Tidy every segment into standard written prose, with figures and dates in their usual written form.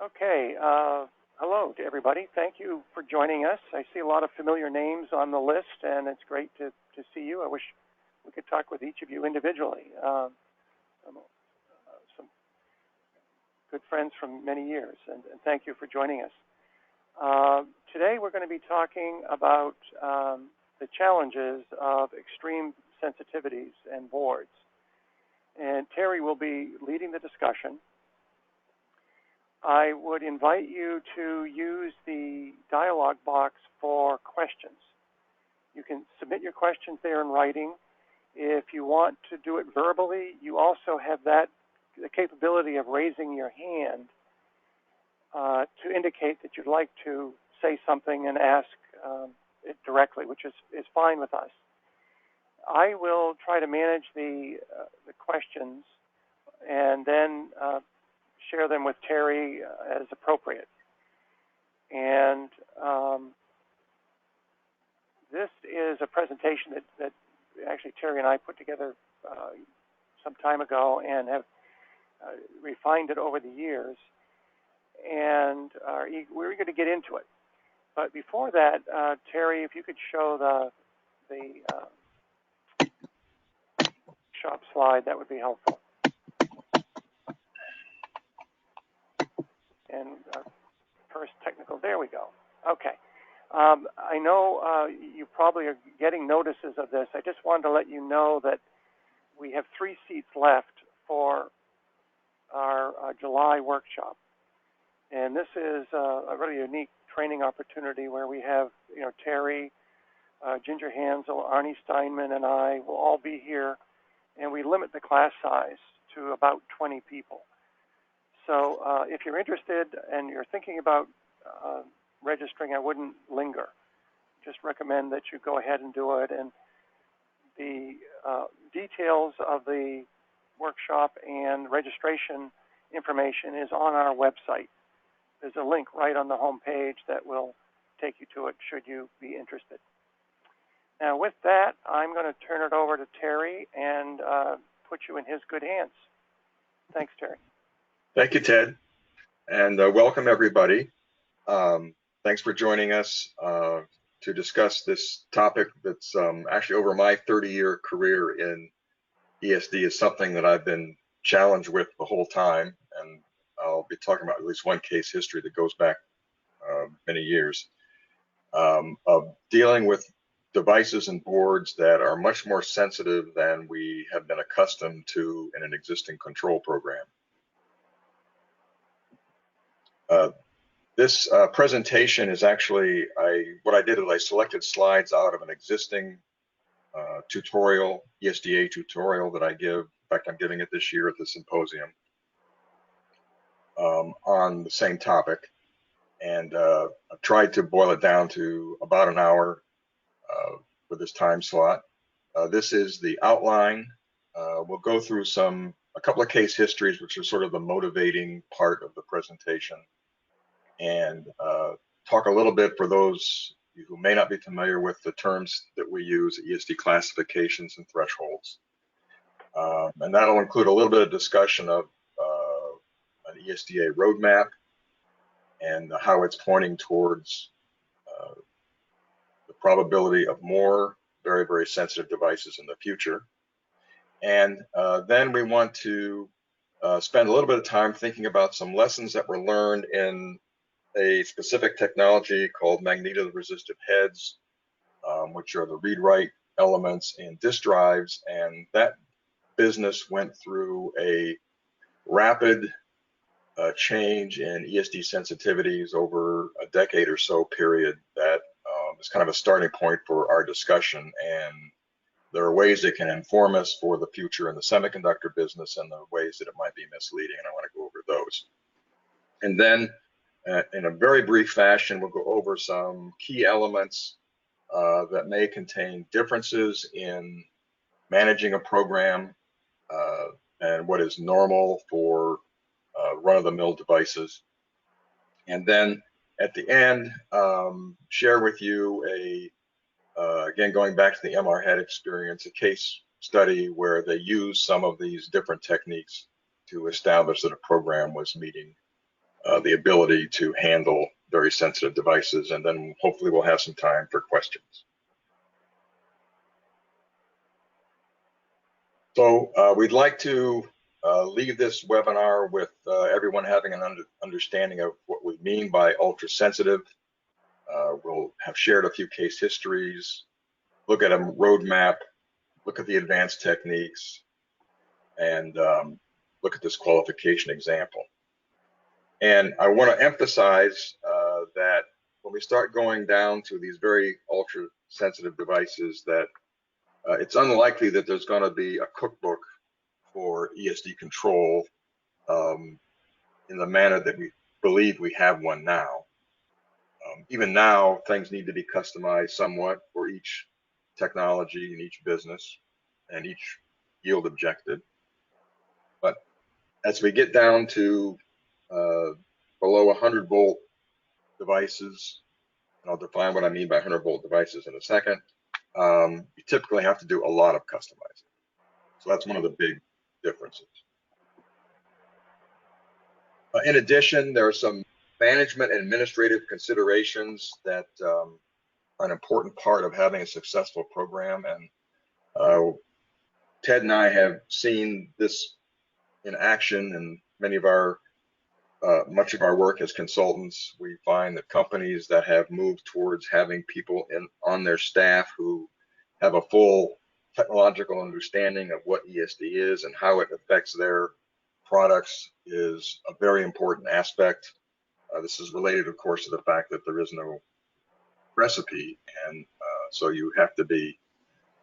Okay, hello to everybody. Thank you for joining us. I see a lot of familiar names on the list, and it's great to see you. I wish we could talk with each of you individually. Some good friends from many years, and thank you for joining us. Today we're going to be talking about the challenges of extreme sensitivities and boards. And Terry will be leading the discussion. I would invite you to use the dialog box for questions. You can submit your questions there in writing. If you want to do it verbally, you also have the capability of raising your hand to indicate that you'd like to say something and ask it directly, which is fine with us. I will try to manage the questions and then share them with Terry as appropriate. And this is a presentation that actually Terry and I put together some time ago and have refined it over the years. And we're going to get into it. But before that, Terry, if you could show the shop slide, that would be helpful. And first technical, there we go. Okay. I know you probably are getting notices of this. I just wanted to let you know that we have 3 seats left for our July workshop. And this is a really unique training opportunity where we have, Terry, Ginger Hansel, Arnie Steinman, and I will all be here. And we limit the class size to about 20 people. So if you're interested and you're thinking about registering, I wouldn't linger. Just recommend that you go ahead and do it. And the details of the workshop and registration information is on our website. There's a link right on the home page that will take you to it should you be interested. Now with that, I'm going to turn it over to Terry and put you in his good hands. Thanks, Terry. Thank you, Ted, and welcome everybody. Thanks for joining us to discuss this topic that's actually over my 30-year career in ESD is something that I've been challenged with the whole time, and I'll be talking about at least one case history that goes back many years of dealing with devices and boards that are much more sensitive than we have been accustomed to in an existing control program. This presentation is actually, what I did is I selected slides out of an existing tutorial, ESDA tutorial that I give. In fact, I'm giving it this year at the symposium on the same topic. And I've tried to boil it down to about an hour with this time slot. This is the outline. We'll go through a couple of case histories, which are sort of the motivating part of the presentation, and talk a little bit for those who may not be familiar with the terms that we use, ESD classifications and thresholds. And that'll include a little bit of discussion of an ESDA roadmap and how it's pointing towards the probability of more very, very sensitive devices in the future. And then we want to spend a little bit of time thinking about some lessons that were learned in a specific technology called magneto-resistive heads, which are the read-write elements in disk drives. And that business went through a rapid change in ESD sensitivities over a decade or so period that is kind of a starting point for our discussion. And there are ways that can inform us for the future in the semiconductor business and the ways that it might be misleading, and I want to go over those. And then in a very brief fashion, we'll go over some key elements that may contain differences in managing a program and what is normal for run-of-the-mill devices. And then at the end, share with you again, going back to the MR head experience, a case study where they use some of these different techniques to establish that a program was meeting the ability to handle very sensitive devices, and then hopefully we'll have some time for questions. So we'd like to leave this webinar with everyone having an understanding of what we mean by ultra sensitive. We'll have shared a few case histories, look at a roadmap, look at the advanced techniques, and look at this qualification example. And I want to emphasize that when we start going down to these very ultra sensitive devices, that it's unlikely that there's going to be a cookbook for ESD control in the manner that we believe we have one now. Even now, things need to be customized somewhat for each technology and each business and each yield objective. But as we get down to below 100-volt devices, and I'll define what I mean by 100-volt devices in a second, you typically have to do a lot of customizing. So that's one of the big differences. In addition, there are some management and administrative considerations that are an important part of having a successful program. And Ted and I have seen this in action in many of our much of our work as consultants. We find that companies that have moved towards having people on their staff who have a full technological understanding of what ESD is and how it affects their products is a very important aspect. This is related, of course, to the fact that there is no recipe, and so you have to be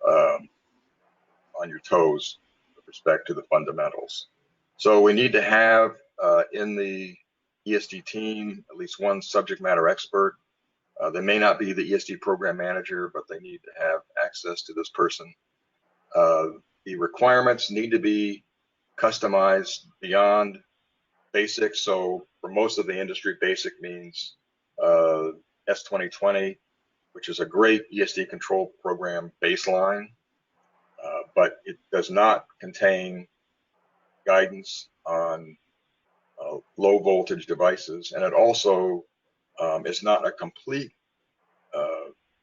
on your toes with respect to the fundamentals. So we need to have in the ESD team at least one subject matter expert. They may not be the ESD program manager, but they need to have access to this person. The requirements need to be customized beyond basic. So for most of the industry, basic means S2020, which is a great ESD control program baseline, but it does not contain guidance on low voltage devices, and it also is not a complete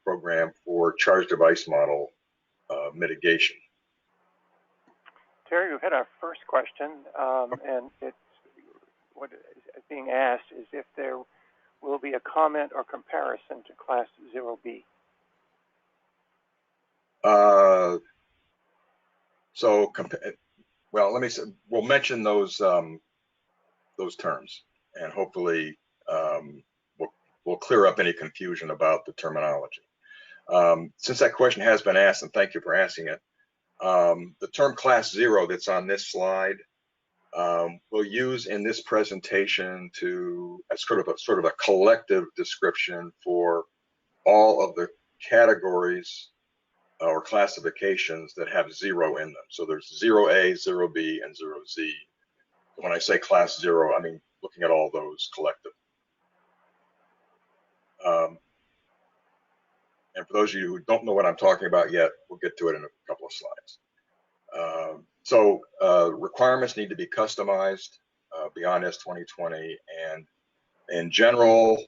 program for charge device model mitigation. Terry, we've had our first question, and it's what is being asked is if there will be a comment or comparison to Class 0B. Well, let me say, we'll mention those terms, and hopefully we'll clear up any confusion about the terminology. Since that question has been asked, and thank you for asking it, the term Class 0 that's on this slide we'll use in this presentation as sort of a collective description for all of the categories or classifications that have 0 in them. So there's 0A, 0B, and 0Z. When I say Class 0, I mean looking at all those collectively. And for those of you who don't know what I'm talking about yet, we'll get to it in a couple of slides. Requirements need to be customized beyond S2020, and in general,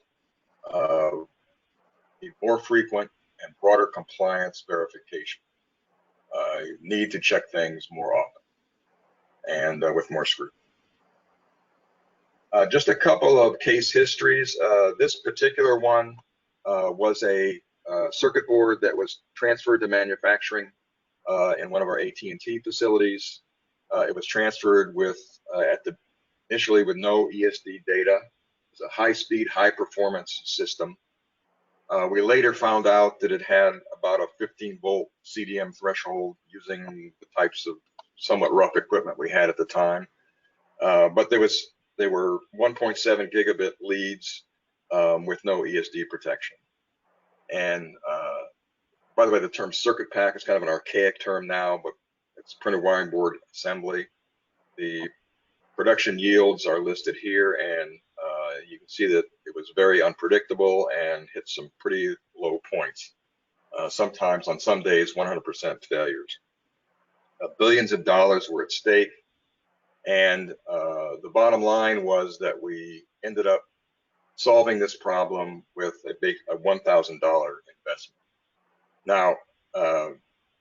need more frequent and broader compliance verification. You need to check things more often and with more scrutiny. Just a couple of case histories. This particular one was a circuit board that was transferred to manufacturing in one of our AT&T facilities. It was transferred with initially with no ESD data. It was a high-speed, high-performance system. We later found out that it had about a 15-volt CDM threshold using the types of somewhat rough equipment we had at the time. But they were 1.7 gigabit leads with no ESD protection. And by the way, the term circuit pack is kind of an archaic term now, but it's printed wiring board assembly. The production yields are listed here, and you can see that it was very unpredictable and hit some pretty low points. Sometimes on some days, 100% failures. Billions of dollars were at stake. And the bottom line was that we ended up solving this problem with a $1,000 investment. Now,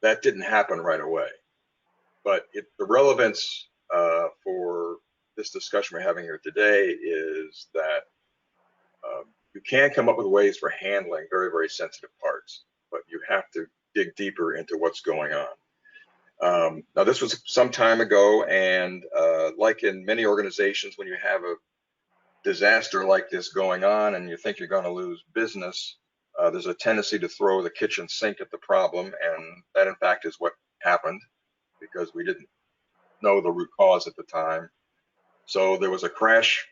that didn't happen right away, but the relevance for this discussion we're having here today is that you can come up with ways for handling very, very sensitive parts, but you have to dig deeper into what's going on. Now, this was some time ago, and like in many organizations, when you have a disaster like this going on and you think you're going to lose business, there's a tendency to throw the kitchen sink at the problem, and that in fact is what happened because we didn't know the root cause at the time. So there was a crash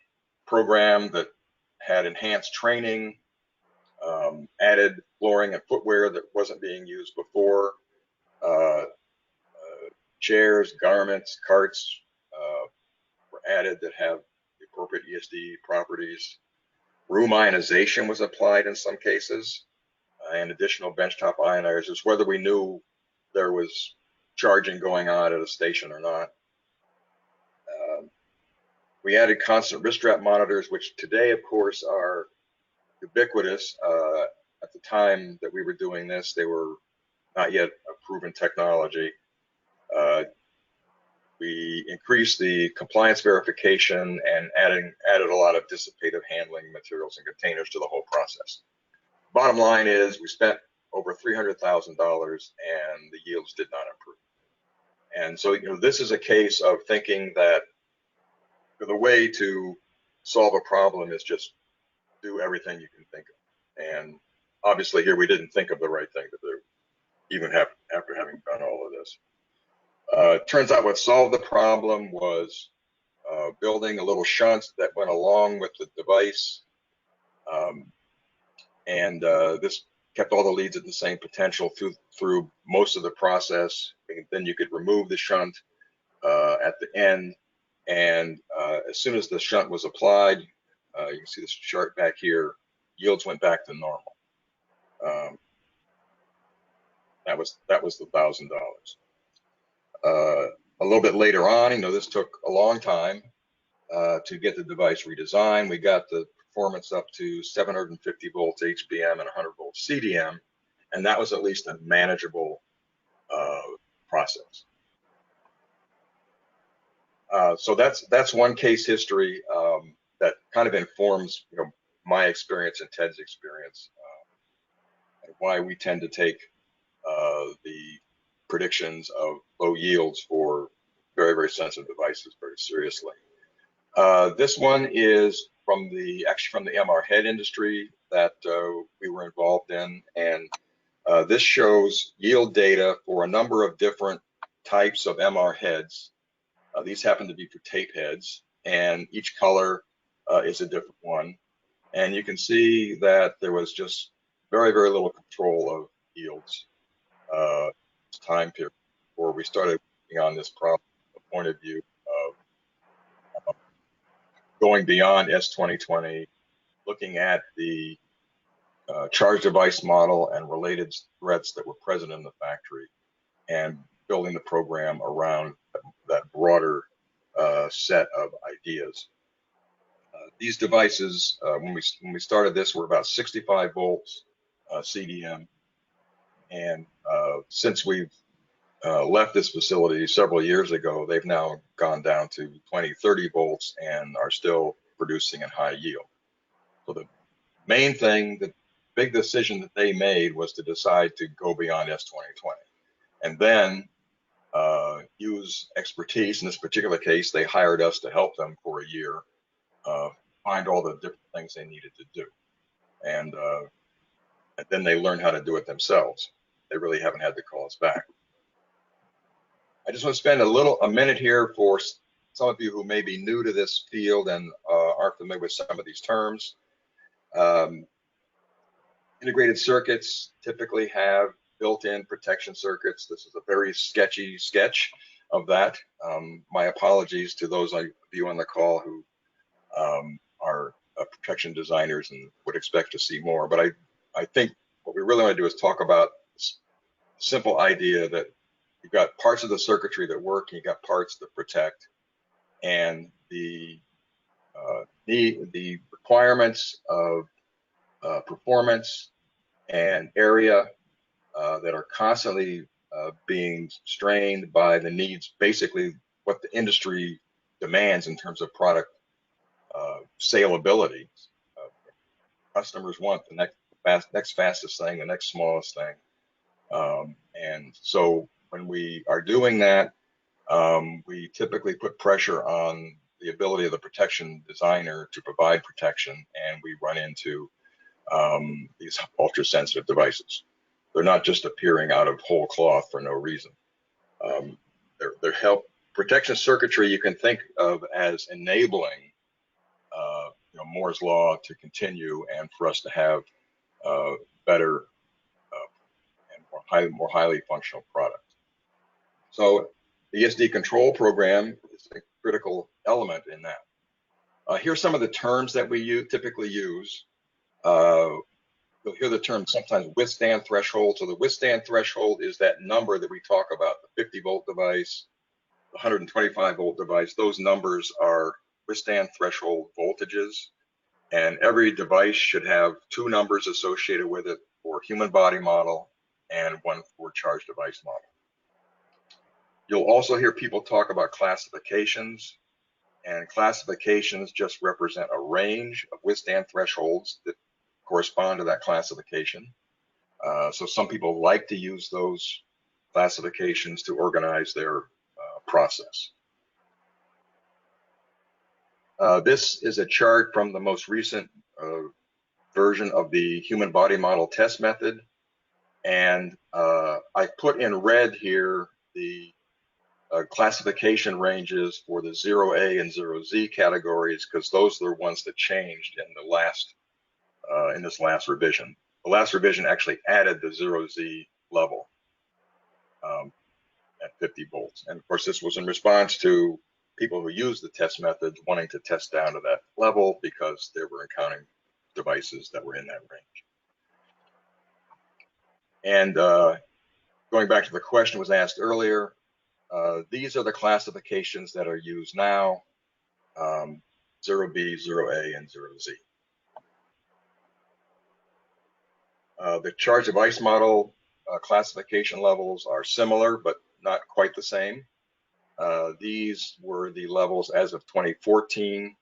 program that had enhanced training, added flooring and footwear that wasn't being used before, chairs, garments, carts were added that have the appropriate ESD properties. Room ionization was applied in some cases, and additional benchtop ionizers, whether we knew there was charging going on at a station or not. We added constant wrist strap monitors, which today, of course, are ubiquitous. At the time that we were doing this, they were not yet a proven technology. We increased the compliance verification and added a lot of dissipative handling materials and containers to the whole process. Bottom line is we spent over $300,000 and the yields did not improve. And so, this is a case of thinking that the way to solve a problem is just do everything you can think of. And obviously here we didn't think of the right thing to do, even after having done all of this. Turns out what solved the problem was building a little shunt that went along with the device. This kept all the leads at the same potential through most of the process. And then you could remove the shunt at the end. And as soon as the shunt was applied, you can see this chart back here, yields went back to normal. That was the $1,000. A little bit later on, this took a long time to get the device redesigned. We got the performance up to 750 volts HBM and 100 volts CDM, and that was at least a manageable process. So that's one case history that kind of informs my experience and Ted's experience, and why we tend to take the predictions of low yields for very, very sensitive devices very seriously. This one is actually from the MR head industry that we were involved in, and this shows yield data for a number of different types of MR heads. These happen to be for tape heads, and each color is a different one. And you can see that there was just very, very little control of yields time period before we started working on this problem from the point of view of going beyond S2020, looking at the charge device model and related threats that were present in the factory, and building the program around that broader set of ideas. These devices, when we started this, were about 65 volts CDM, and since we've left this facility several years ago, they've now gone down to 20, 30 volts and are still producing in high yield. So the main thing, the big decision that they made was to decide to go beyond S2020, and then use expertise. In this particular case, they hired us to help them for a year find all the different things they needed to do, and then they learned how to do it themselves. They really haven't had to call us back. I just want to spend a minute here for some of you who may be new to this field and aren't familiar with some of these terms. Integrated circuits typically have built-in protection circuits. This is a very sketchy sketch of that. My apologies to those of you on the call who are protection designers and would expect to see more. But I think what we really want to do is talk about this simple idea that you've got parts of the circuitry that work and you've got parts that protect. and the requirements of performance and area that are constantly being strained by the needs, basically what the industry demands in terms of product saleability. Customers want the next fastest thing, the next smallest thing. And so when we are doing that, we typically put pressure on the ability of the protection designer to provide protection, and we run into these ultra sensitive devices. They're not just appearing out of whole cloth for no reason. They're help protection circuitry you can think of as enabling Moore's law to continue and for us to have better and more highly functional products. So the ESD control program is a critical element in that. Here's some of the terms that we typically use. You'll hear the term sometimes withstand threshold. So the withstand threshold is that number that we talk about, the 50-volt device, the 125-volt device. Those numbers are withstand threshold voltages. And every device should have two numbers associated with it for human body model and one for charge device model. You'll also hear people talk about classifications, and classifications just represent a range of withstand thresholds that correspond to that classification. So some people like to use those classifications to organize their process. This is a chart from the most recent version of the human body model test method. And I put in red here the classification ranges for the 0A and 0Z categories, because those are the ones that changed in the last in this last revision. The last revision actually added the 0Z level at 50 volts. And of course, this was in response to people who use the test method wanting to test down to that level because they were encountering devices that were in that range. And going back to the question was asked earlier, these are the classifications that are used now, 0B, 0A, and 0Z. The charge device model classification levels are similar, but not quite the same. These were the levels as of 2014.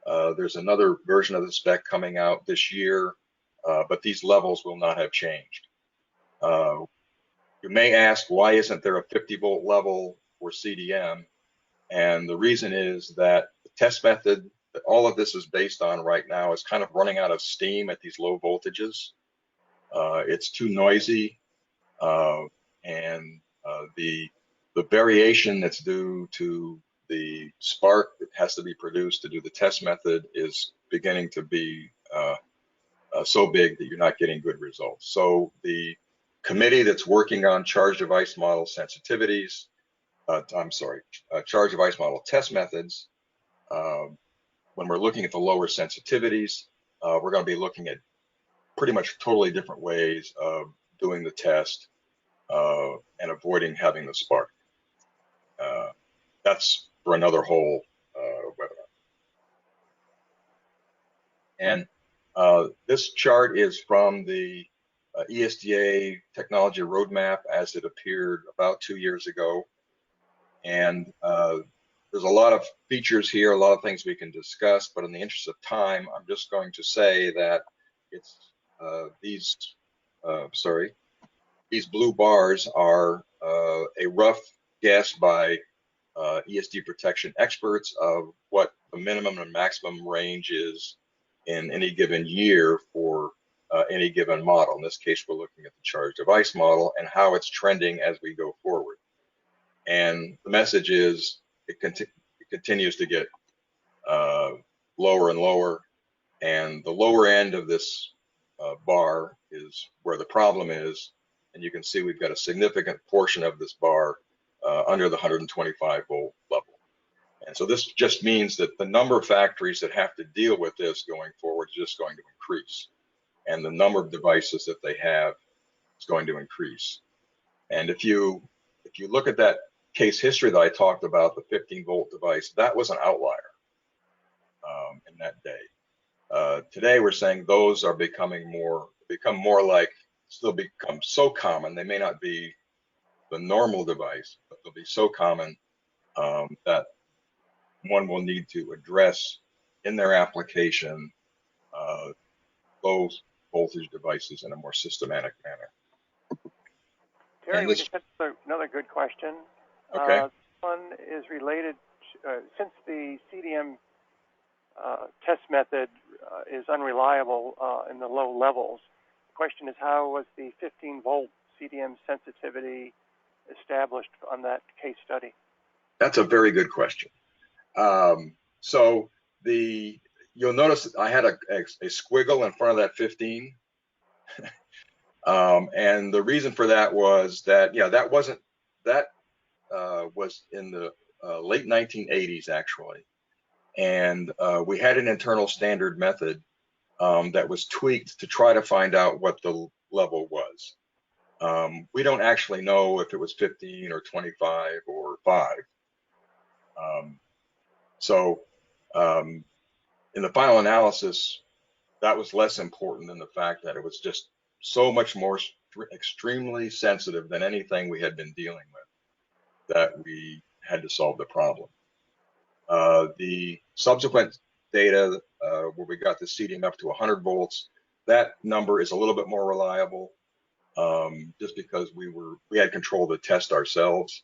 There's another version of the spec coming out this year, but these levels will not have changed. You may ask, why isn't there a 50-volt level for CDM? And the reason is that the test method that all of this is based on right now is kind of running out of steam at these low voltages. It's too noisy, and the variation that's due to the spark that has to be produced to do the test method is beginning to be so big that you're not getting good results. So the committee that's working on charge device model sensitivities, charge device model test methods, when we're looking at the lower sensitivities, we're going to be looking at pretty much totally different ways of doing the test and avoiding having the spark. That's for another whole webinar. And this chart is from the ESDA technology roadmap as it appeared about 2 years ago. And there's a lot of features here, a lot of things we can discuss, but in the interest of time, I'm just going to say that it's these blue bars are a rough guess by ESD protection experts of what the minimum and maximum range is in any given year for any given model. In this case, we're looking at the charge device model and how it's trending as we go forward. And the message is it continues to get lower and lower. And the lower end of this bar is where the problem is. And you can see we've got a significant portion of this bar under the 125 volt level. And so this just means that the number of factories that have to deal with this going forward is just going to increase. And the number of devices that they have is going to increase. And if you look at that case history that I talked about, the 15-volt device, that was an outlier in that day. Today, we're saying those are become more like, still become so common. They may not be the normal device, but they'll be so common that one will need to address in their application low voltage devices in a more systematic manner. Terry, we just had another good question. Okay. This one is related since the CDM test method is unreliable in the low levels. The question is, how was the 15-volt CDM sensitivity established on that case study? That's a very good question. So you'll notice I had a squiggle in front of that 15. And the reason for that was that, that was in the late 1980s, actually. And we had an internal standard method that was tweaked to try to find out what the level was. We don't actually know if it was 15 or 25 or 5. In the final analysis, that was less important than the fact that it was just so much more extremely sensitive than anything we had been dealing with, that we had to solve the problem. The subsequent data where we got the CDM up to 100 volts, that number is a little bit more reliable, just because we had control of the test ourselves,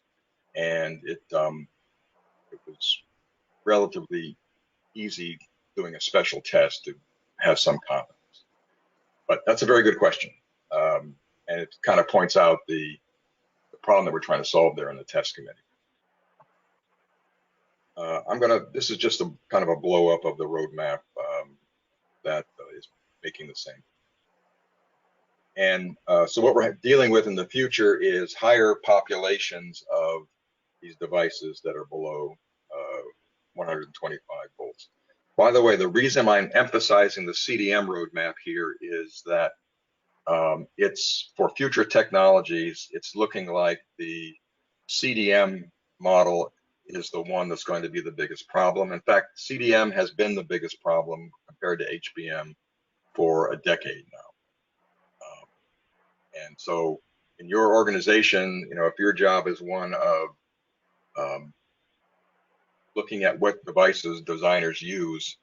and it was relatively easy doing a special test to have some confidence. But that's a very good question, and it kind of points out the problem that we're trying to solve there in the test committee. This is just a kind of a blow up of the roadmap that is making the same. And so what we're dealing with in the future is higher populations of these devices that are below 125 volts. By the way, the reason I'm emphasizing the CDM roadmap here is that it's for future technologies. It's looking like the CDM model is the one that's going to be the biggest problem. In fact, CDM has been the biggest problem compared to HBM for a decade now. And so in your organization, if your job is one of looking at what devices designers use,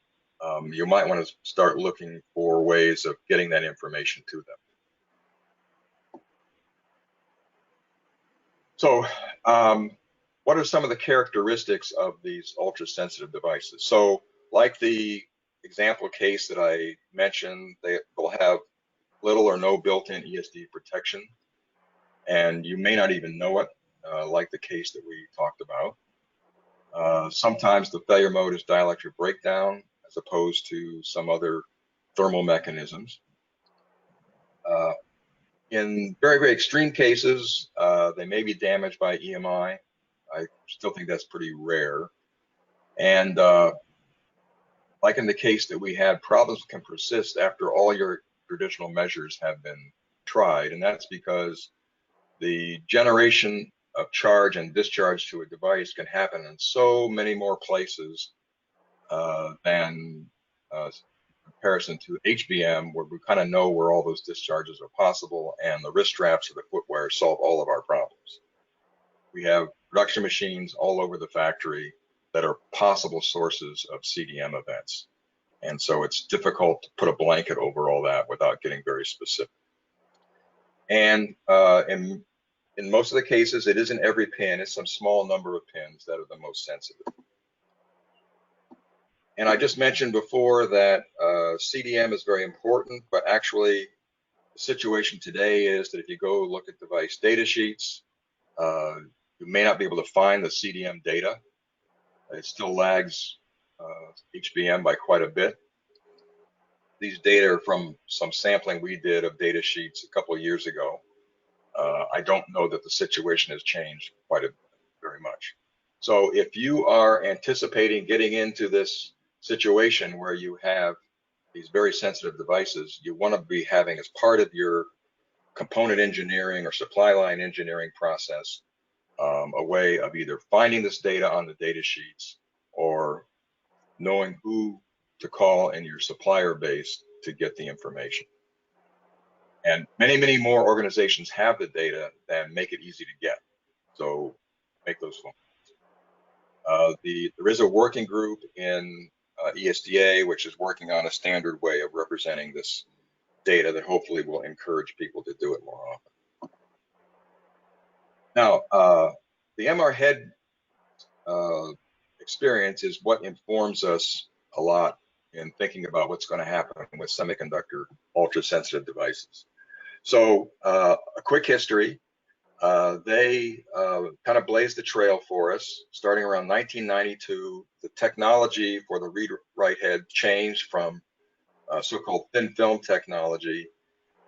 you might want to start looking for ways of getting that information to them. So what are some of the characteristics of these ultra-sensitive devices? So like the example case that I mentioned, they'll have little or no built-in ESD protection, and you may not even know it, like the case that we talked about. Sometimes the failure mode is dielectric breakdown as opposed to some other thermal mechanisms. In very, very extreme cases, they may be damaged by EMI. I still think that's pretty rare. And like in the case that we had, problems can persist after all your traditional measures have been tried, and that's because the generation of charge and discharge to a device can happen in so many more places than comparison to HBM, where we kind of know where all those discharges are possible, and the wrist straps or the footwear solve all of our problems. We have production machines all over the factory that are possible sources of CDM events. And so it's difficult to put a blanket over all that without getting very specific. And in most of the cases, it isn't every pin, it's some small number of pins that are the most sensitive. And I just mentioned before that CDM is very important, but actually the situation today is that if you go look at device data sheets, you may not be able to find the CDM data. It still lags HBM by quite a bit. These data are from some sampling we did of data sheets a couple of years ago. I don't know that the situation has changed very much. So if you are anticipating getting into this situation where you have these very sensitive devices, you want to be having as part of your component engineering or supply line engineering process a way of either finding this data on the data sheets or knowing who to call in your supplier base to get the information. And many, many more organizations have the data than make it easy to get. So make those phone calls. There is a working group in ESDA, which is working on a standard way of representing this data that hopefully will encourage people to do it more often. Now, the MR head experience is what informs us a lot in thinking about what's going to happen with semiconductor ultra-sensitive devices. So a quick history. They kind of blazed the trail for us. Starting around 1992, the technology for the read-write head changed from so-called thin film technology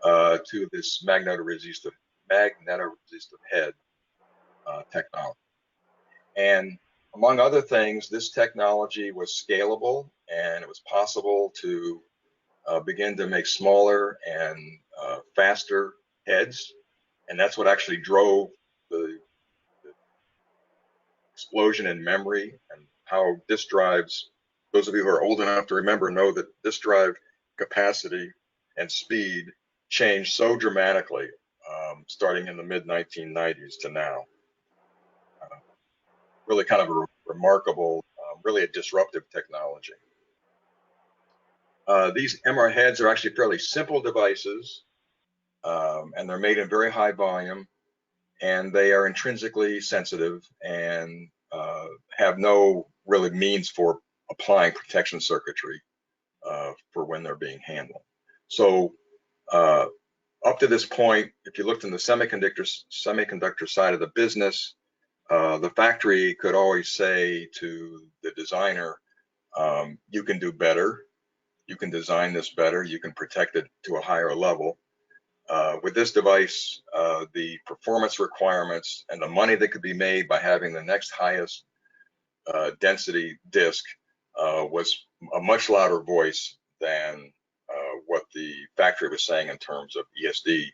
to this magnetoresistive head technology. And among other things, this technology was scalable, and it was possible to begin to make smaller and faster heads. And that's what actually drove the explosion in memory and how disk drives, those of you who are old enough to remember know that disk drive capacity and speed changed so dramatically starting in the mid-1990s to now. Really kind of a remarkable, really a disruptive technology. These MR heads are actually fairly simple devices, and they're made in very high volume, and they are intrinsically sensitive and have no really means for applying protection circuitry for when they're being handled. So up to this point, if you looked in the semiconductor side of the business, the factory could always say to the designer, you can do better, you can design this better, you can protect it to a higher level. With this device, the performance requirements and the money that could be made by having the next highest density disk was a much louder voice than what the factory was saying in terms of ESD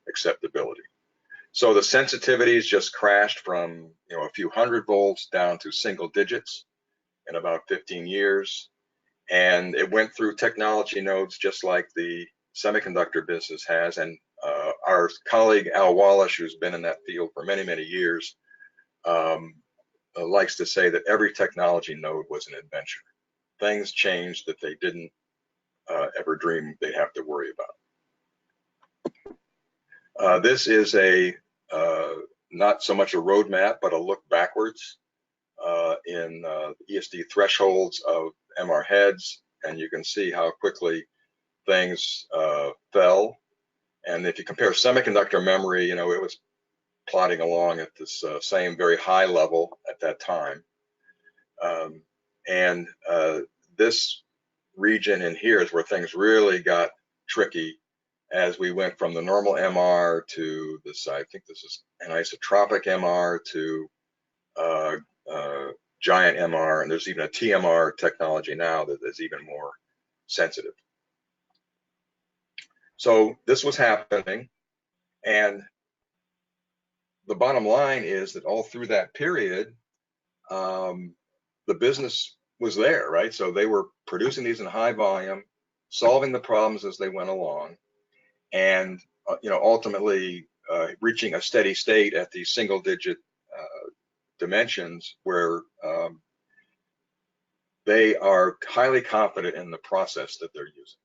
acceptability. So the sensitivities just crashed from a few hundred volts down to single digits in about 15 years. And it went through technology nodes just like the semiconductor business has. And our colleague Al Wallish, who's been in that field for many, many years, likes to say that every technology node was an adventure. Things changed that they didn't ever dream they'd have to worry about. This is not so much a roadmap, but a look backwards in ESD thresholds of MR heads, and you can see how quickly things fell. And if you compare semiconductor memory, it was plodding along at this same very high level at that time. And this region in here is where things really got tricky as we went from the normal MR to this, I think this is an isotropic MR to giant MR, and there's even a TMR technology now that is even more sensitive. So this was happening, and the bottom line is that all through that period, the business was there, right? So they were producing these in high volume, solving the problems as they went along, and ultimately reaching a steady state at these single-digit dimensions where they are highly confident in the process that they're using.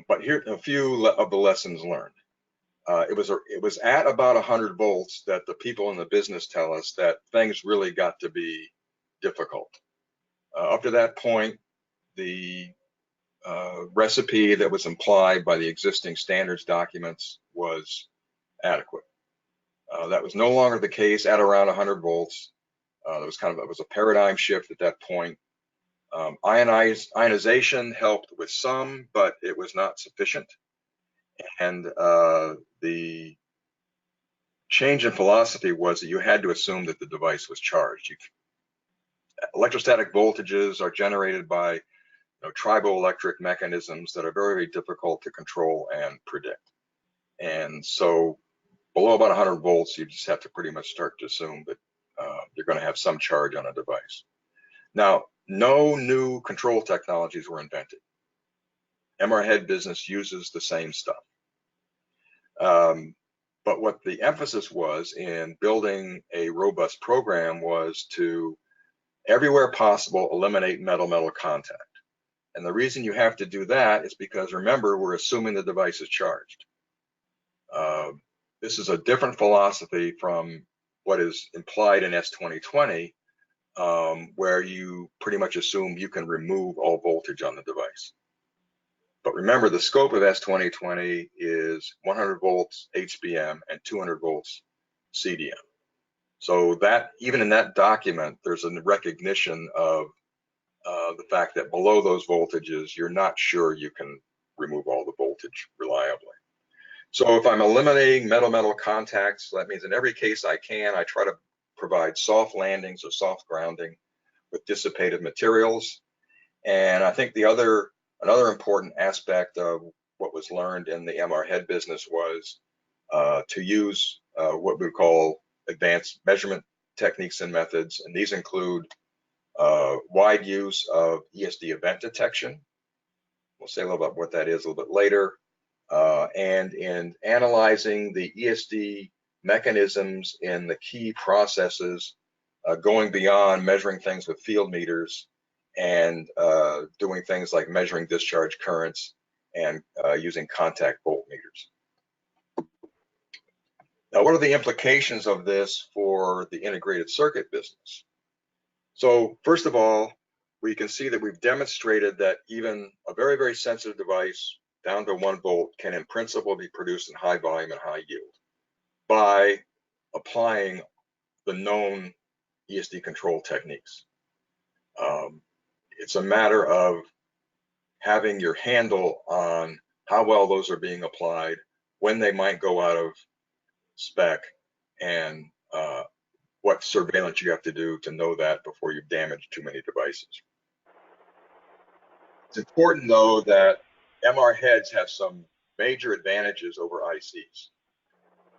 But here are a few of the lessons learned. It was at about 100 volts that the people in the business tell us that things really got to be difficult. Up to that point, the recipe that was implied by the existing standards documents was adequate. That was no longer the case at around 100 volts. It was a paradigm shift at that point. Ionization helped with some, but it was not sufficient. And the change in philosophy was that you had to assume that the device was charged. Electrostatic voltages are generated by triboelectric mechanisms that are very, very difficult to control and predict. And so below about 100 volts, you just have to pretty much start to assume that you're going to have some charge on a device. Now, no new control technologies were invented. MR head business uses the same stuff. But what the emphasis was in building a robust program was to, everywhere possible, eliminate metal-metal contact. And the reason you have to do that is because, remember, we're assuming the device is charged. This is a different philosophy from what is implied in S2020, where you pretty much assume you can remove all voltage on the device. But remember, the scope of S2020 is 100 volts HBM and 200 volts CDM. So that, even in that document, there's a recognition of the fact that below those voltages, you're not sure you can remove all the voltage reliably. So if I'm eliminating metal-metal contacts, that means in every case I can, I try to provide soft landings or soft grounding with dissipated materials. And I think another important aspect of what was learned in the MR head business was to use what we call advanced measurement techniques and methods. And these include wide use of ESD event detection. We'll say a little about what that is a little bit later. And in analyzing the ESD mechanisms in the key processes, going beyond measuring things with field meters and doing things like measuring discharge currents and using contact voltmeters. Now, what are the implications of this for the integrated circuit business? So first of all, we can see that we've demonstrated that even a very, very sensitive device down to 1 volt can in principle be produced in high volume and high yield by applying the known ESD control techniques. It's a matter of having your handle on how well those are being applied, when they might go out of spec, and what surveillance you have to do to know that before you've damaged too many devices. It's important, though, that MR heads have some major advantages over ICs.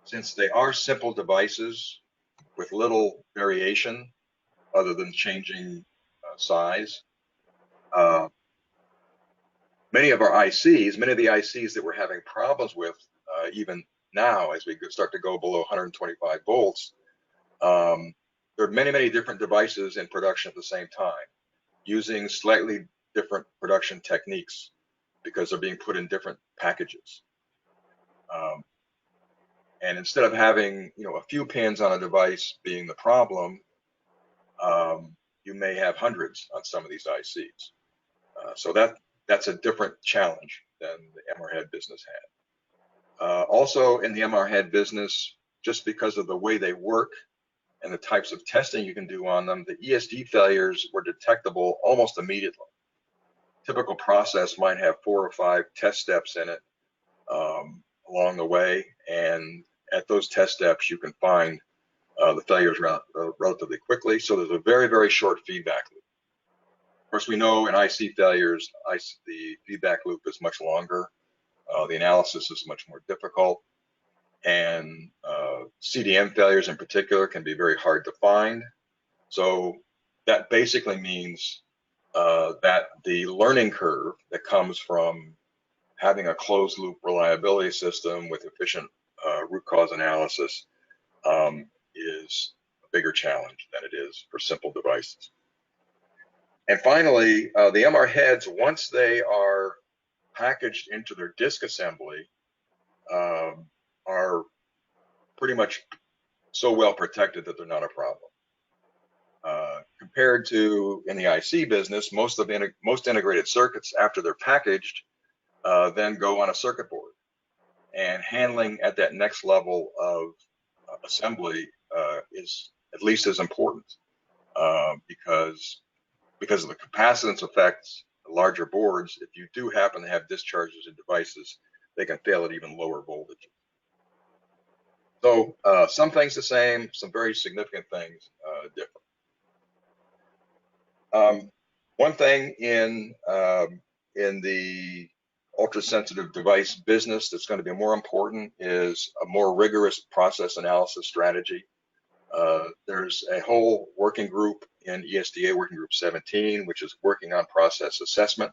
Since they are simple devices with little variation other than changing size, many of the ICs that we're having problems with even now as we start to go below 125 volts, there are many, many different devices in production at the same time using slightly different production techniques because they're being put in different packages. And instead of having, a few pins on a device being the problem, you may have hundreds on some of these ICs. So that's a different challenge than the MR head business had. Also in the MR head business, just because of the way they work and the types of testing you can do on them, the ESD failures were detectable almost immediately. Typical process might have 4 or 5 test steps in it along the way, and at those test steps you can find the failures relatively quickly. So there's a very, very short feedback loop. Of course, we know in IC failures, the feedback loop is much longer. The analysis is much more difficult. And CDM failures in particular can be very hard to find. So that basically means that the learning curve that comes from having a closed loop reliability system with efficient root cause analysis is a bigger challenge than it is for simple devices. And finally, the MR heads, once they are packaged into their disk assembly, are pretty much so well protected that they're not a problem. Compared to in the IC business, most integrated circuits, after they're packaged, then go on a circuit board. And handling at that next level of assembly is at least as important because of the capacitance effects, larger boards, if you do happen to have discharges in devices, they can fail at even lower voltages. So some things the same, some very significant things different. One thing in the ultra-sensitive device business that's going to be more important is a more rigorous process analysis strategy. There's a whole working group in ESDA, Working Group 17, which is working on process assessment.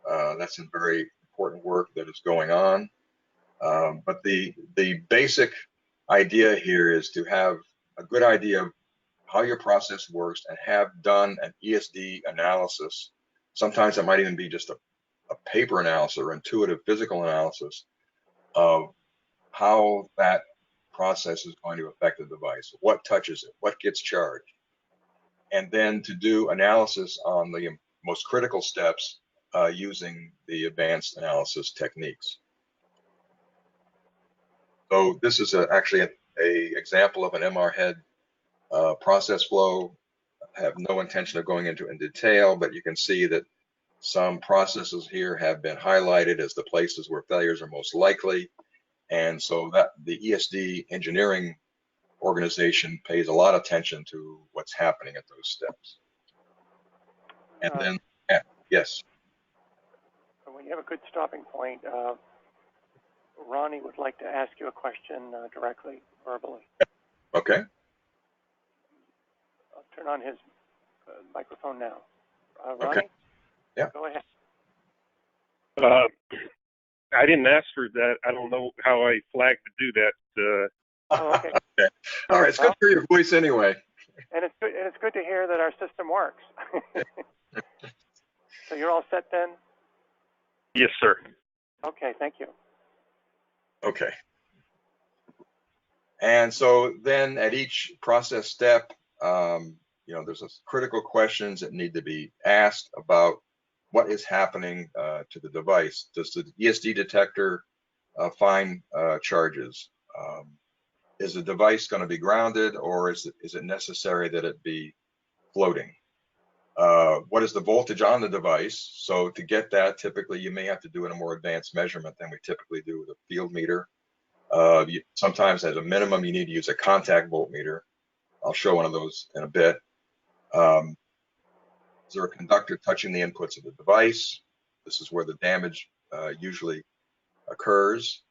That's some very important work that is going on. But the basic idea here is to have a good idea of how your process works and have done an ESD analysis. Sometimes it might even be just a paper analysis or intuitive physical analysis of how that process is going to affect the device, what touches it, what gets charged, and then to do analysis on the most critical steps using the advanced analysis techniques. So this is actually a example of an MR head process flow. I have no intention of going into in detail, but you can see that some processes here have been highlighted as the places where failures are most likely. And so that the ESD engineering organization pays a lot of attention to what's happening at those steps. And then, yes. When you have a good stopping point, Ronnie would like to ask you a question directly, verbally. Okay. I'll turn on his microphone now. Ronnie? Okay. Yeah. Go ahead. I didn't ask for that. I don't know how I flagged to do that. Oh, okay. Okay. All right. It's good to hear your voice anyway. And it's good to hear that our system works. So you're all set then? Yes, sir. Okay. Thank you. Okay. And so then at each process step, there's critical questions that need to be asked about what is happening to the device. Does the ESD detector find charges? Is the device going to be grounded, or is it necessary that it be floating? What is the voltage on the device? So to get that, typically you may have to do a more advanced measurement than we typically do with a field meter. Sometimes as a minimum, you need to use a contact voltmeter. I'll show one of those in a bit. Is there a conductor touching the inputs of the device? This is where the damage usually occurs.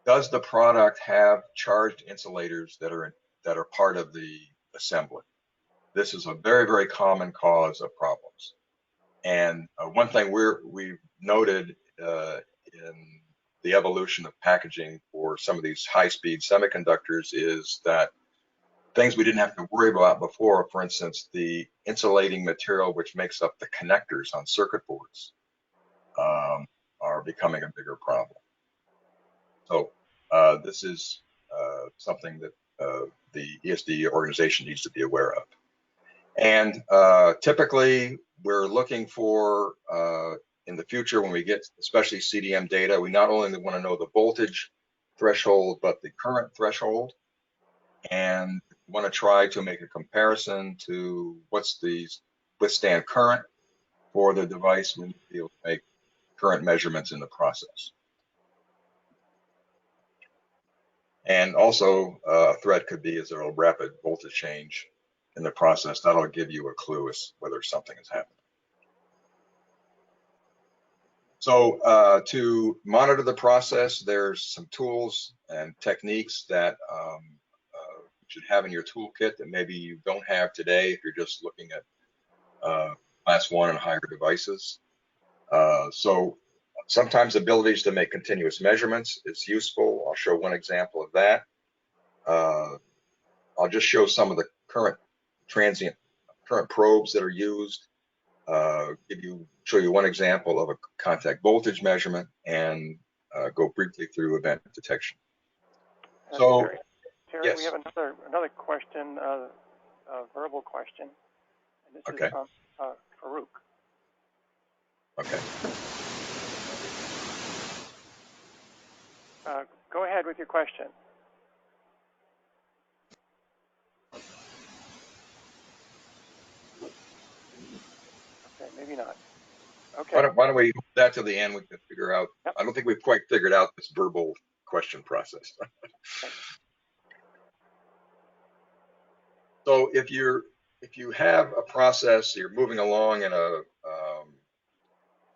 Does the product have charged insulators that are part of the assembly? This is a very, very common cause of problems. And one thing we've noted in the evolution of packaging for some of these high-speed semiconductors is that things we didn't have to worry about before, for instance, the insulating material which makes up the connectors on circuit boards, are becoming a bigger problem. So this is something that the ESD organization needs to be aware of. And typically, we're looking for, in the future, when we get especially CDM data, we not only want to know the voltage threshold, but the current threshold. And we want to try to make a comparison to what's the withstand current for the device. We need to be able to make current measurements in the process. And also, a threat could be, is there a rapid voltage change in the process? That'll give you a clue as whether something is happening. So to monitor the process, there's some tools and techniques that you should have in your toolkit that maybe you don't have today if you're just looking at class 1 and higher devices. So sometimes abilities to make continuous measurements is useful. I'll show one example of that. I'll just show some of the current probes that are used. Show you one example of a contact voltage measurement and go briefly through event detection. So, Terry, yes. We have another question, a verbal question. And this Okay. is from Farouk. Okay. Go ahead with your question. Okay, maybe not. Okay. Why don't we hold that to the end? We can figure out. Yep. I don't think we've quite figured out this verbal question process. Okay. So if you have a process, you're moving along in a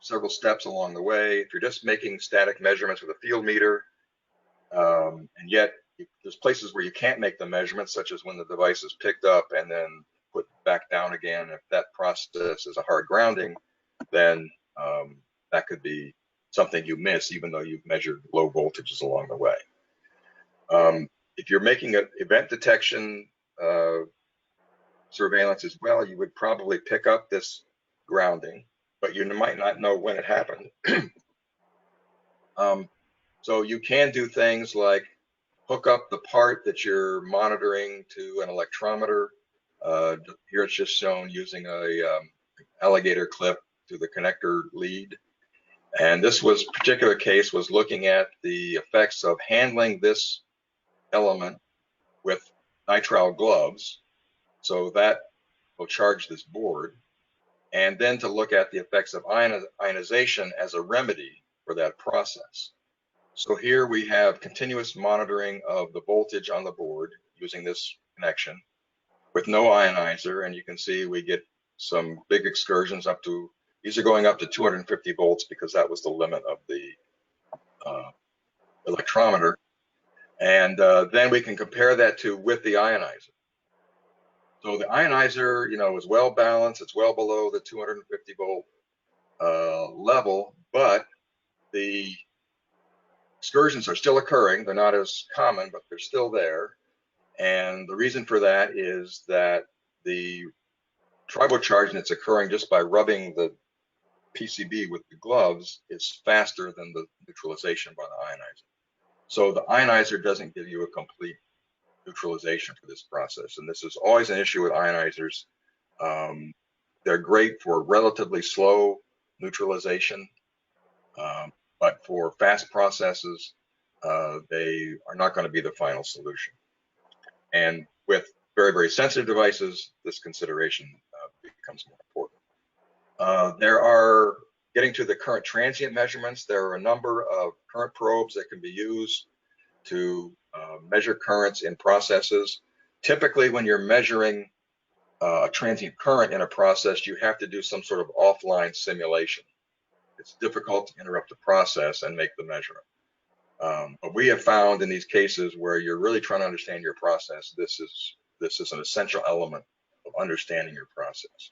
several steps along the way. If you're just making static measurements with a field meter, and yet there's places where you can't make the measurements, such as when the device is picked up and then put back down again. If that process is a hard grounding, then that could be something you miss, even though you've measured low voltages along the way. If you're making an event detection surveillance as well, you would probably pick up this grounding, but you might not know when it happened. So you can do things like hook up the part that you're monitoring to an electrometer. Here it's just shown using a alligator clip to the connector lead. And this particular case was looking at the effects of handling this element with nitrile gloves. So that will charge this board. And then to look at the effects of ionization as a remedy for that process. So here we have continuous monitoring of the voltage on the board using this connection with no ionizer. And you can see we get some big excursions up to, these are going up to 250 volts because that was the limit of the electrometer. And then we can compare that to with the ionizer. So the ionizer, is well balanced. It's well below the 250 volt level, but the excursions are still occurring. They're not as common, but they're still there. And the reason for that is that the tribocharging that's occurring just by rubbing the PCB with the gloves is faster than the neutralization by the ionizer. So the ionizer doesn't give you a complete neutralization for this process. And this is always an issue with ionizers. They're great for relatively slow neutralization, but for fast processes, they are not going to be the final solution. And with very, very sensitive devices, this consideration becomes more important. Getting to the current transient measurements, there are a number of current probes that can be used to measure currents in processes. Typically, when you're measuring a transient current in a process, you have to do some sort of offline simulation. It's difficult to interrupt the process and make the measurement. But we have found in these cases where you're really trying to understand your process, this is an essential element of understanding your process.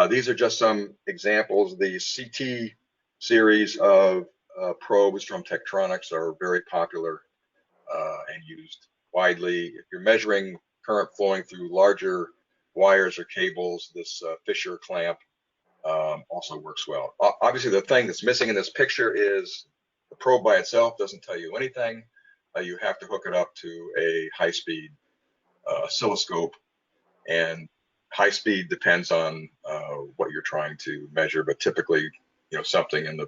These are just some examples. The CT series of probes from Tektronix are very popular and used widely. If you're measuring current flowing through larger wires or cables, this Fisher clamp also works well. Obviously, the thing that's missing in this picture is the probe by itself doesn't tell you anything. You have to hook it up to a high-speed oscilloscope, and high speed depends on what you're trying to measure, but typically, something in the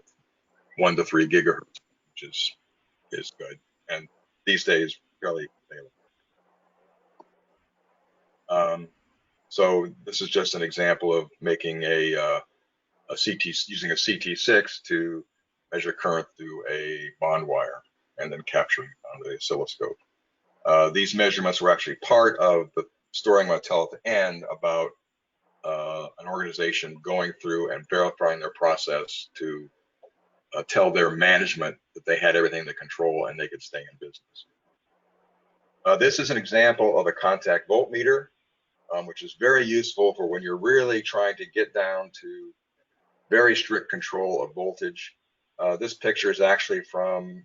1 to 3 gigahertz, which is good, and these days fairly available. So this is just an example of making a CT, using a CT6 to measure current through a bond wire and then capturing on the oscilloscope. These measurements were actually part of the story I'm going to tell at the end about an organization going through and verifying their process to tell their management that they had everything under control and they could stay in business. This is an example of a contact voltmeter, which is very useful for when you're really trying to get down to very strict control of voltage. This picture is actually from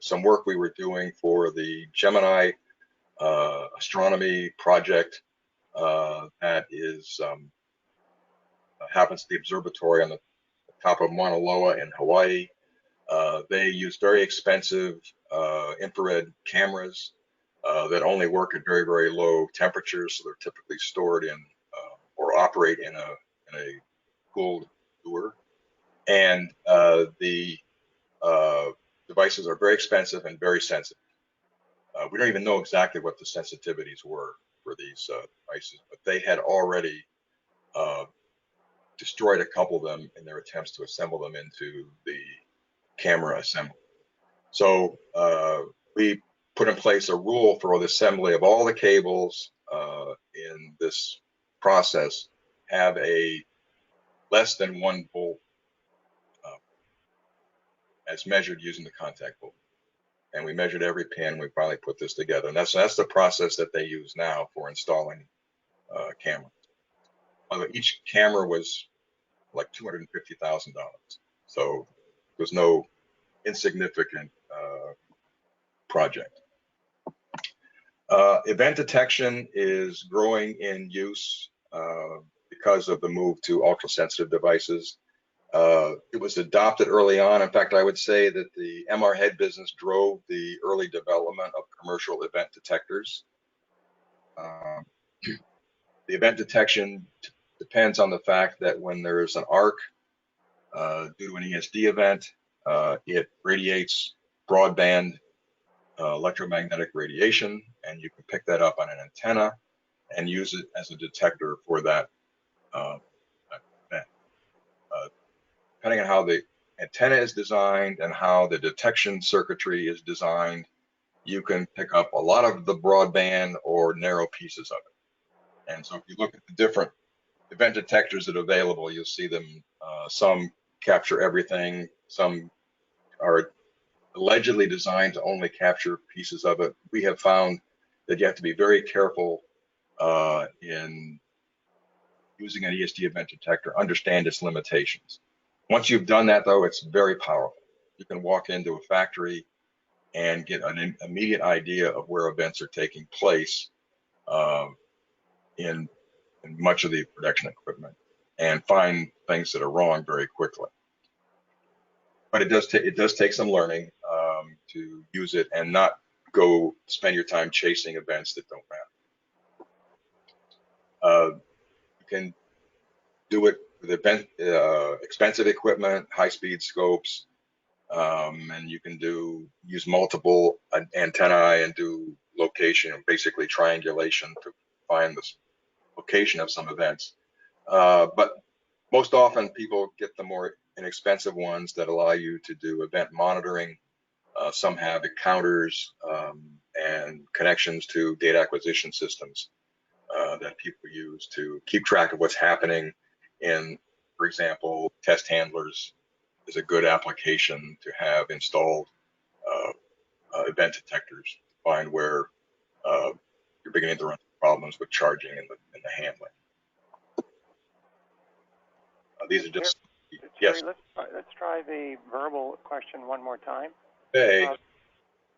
some work we were doing for the Gemini astronomy project that is happens at the observatory on the top of Mauna Loa in Hawaii. They use very expensive infrared cameras that only work at very, very low temperatures, so they're typically stored in or operate in a cooled cooler. And the devices are very expensive and very sensitive. We don't even know exactly what the sensitivities were for these devices, but they had already destroyed a couple of them in their attempts to assemble them into the camera assembly. So we put in place a rule for the assembly of all the cables in this process have a less than 1 volt as measured using the contact volt. And we measured every pin. We finally put this together, and that's the process that they use now for installing cameras. Although each camera was like $250,000, so it was no insignificant project. Event detection is growing in use because of the move to ultra-sensitive devices. It was adopted early on. In fact, I would say that the MR head business drove the early development of commercial event detectors. The event detection depends on the fact that when there's an arc due to an ESD event, it radiates broadband electromagnetic radiation, and you can pick that up on an antenna and use it as a detector for that event. Depending on how the antenna is designed and how the detection circuitry is designed, you can pick up a lot of the broadband or narrow pieces of it. And so if you look at the different event detectors that are available, you'll see them, some capture everything, some are allegedly designed to only capture pieces of it. We have found that you have to be very careful in using an ESD event detector, understand its limitations. Once you've done that, though, it's very powerful. You can walk into a factory and get an immediate idea of where events are taking place in much of the production equipment, and find things that are wrong very quickly. But it does take some learning to use it and not go spend your time chasing events that don't matter. You can do it with expensive equipment, high-speed scopes, and you can use multiple antennae and do location, basically triangulation, to find the location of some events. But most often people get the more inexpensive ones that allow you to do event monitoring. Some have counters and connections to data acquisition systems that people use to keep track of what's happening in, for example, test handlers is a good application to have installed event detectors to find where you're beginning to run problems with charging and the handling. These are just, Terry, yes. let's try the verbal question one more time. Hey.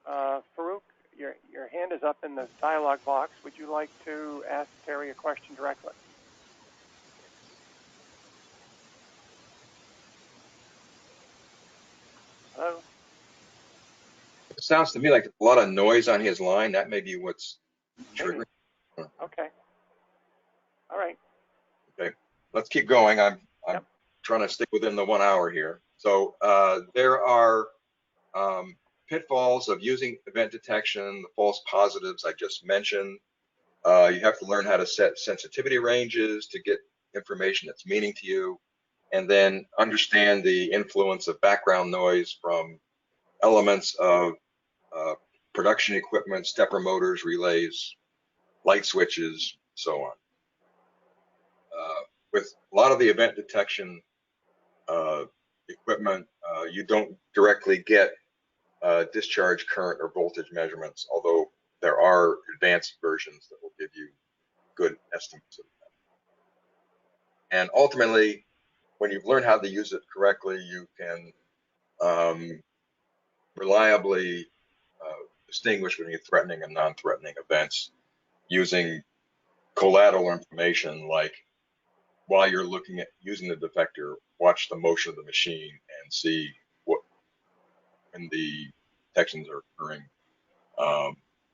Farouk, your hand is up in the dialog box. Would you like to ask Terry a question directly? Hello? It sounds to me like a lot of noise on his line. That may be what's triggering. Okay. All right. Okay. Let's keep going. I'm trying to stick within the 1 hour here. So there are pitfalls of using event detection, the false positives I just mentioned. You have to learn how to set sensitivity ranges to get information that's meaning to you, and then understand the influence of background noise from elements of production equipment, stepper motors, relays, light switches, so on. With a lot of the event detection equipment, you don't directly get discharge current or voltage measurements, although there are advanced versions that will give you good estimates of that. And ultimately, when you've learned how to use it correctly, you can reliably distinguish between threatening and non-threatening events using collateral information, like while you're looking at using the detector, watch the motion of the machine and see what, when the detections are occurring,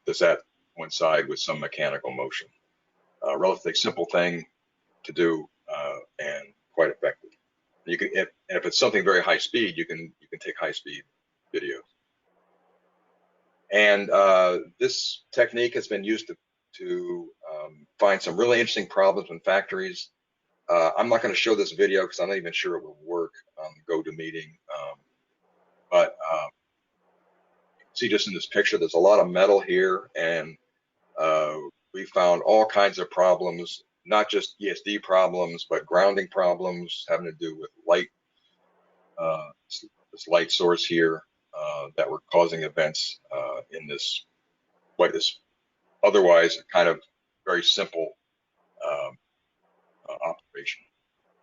does that coincide with some mechanical motion? Relatively simple thing to do and quite effective. You can, if it's something very high speed, you can take high speed videos. And this technique has been used to find some really interesting problems in factories. I'm not going to show this video because I'm not even sure it will work on the GoToMeeting. But you can see just in this picture, there's a lot of metal here, and we found all kinds of problems not just ESD problems, but grounding problems having to do with light, this light source here that were causing events in this, what is otherwise a kind of very simple operation.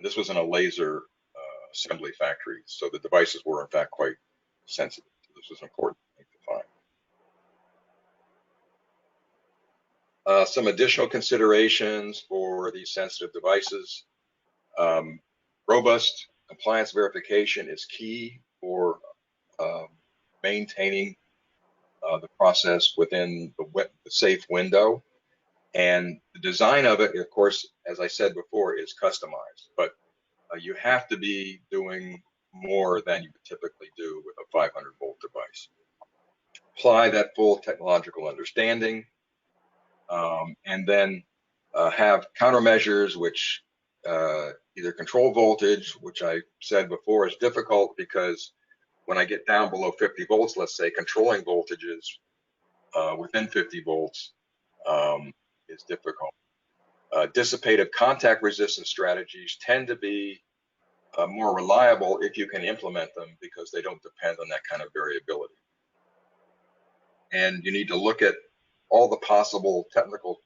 This was in a laser assembly factory, so the devices were in fact quite sensitive. So this was an important thing to find. Some additional considerations for these sensitive devices. Robust compliance verification is key for maintaining the process within the safe window. And the design of it, of course, as I said before, is customized, but you have to be doing more than you would typically do with a 500-volt device. Apply that full technological understanding, and then have countermeasures which either control voltage, which I said before is difficult because when I get down below 50 volts, let's say, controlling voltages within 50 volts is difficult. Dissipative contact resistance strategies tend to be more reliable if you can implement them because they don't depend on that kind of variability. And you need to look at all the possible technical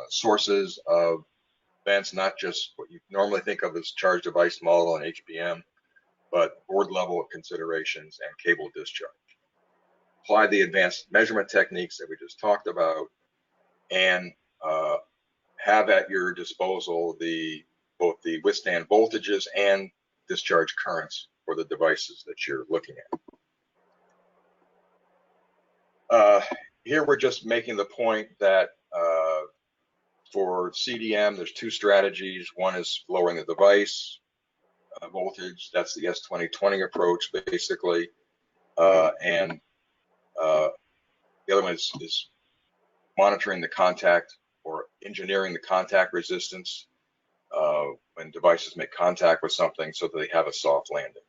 sources of events, not just what you normally think of as charge device model and HBM, but board level considerations and cable discharge. Apply the advanced measurement techniques that we just talked about, and have at your disposal both the withstand voltages and discharge currents for the devices that you're looking at. Here we're just making the point that for CDM, there's two strategies. One is lowering the device voltage. That's the S2020 approach, basically. And the other one is monitoring the contact or engineering the contact resistance when devices make contact with something so that they have a soft landing.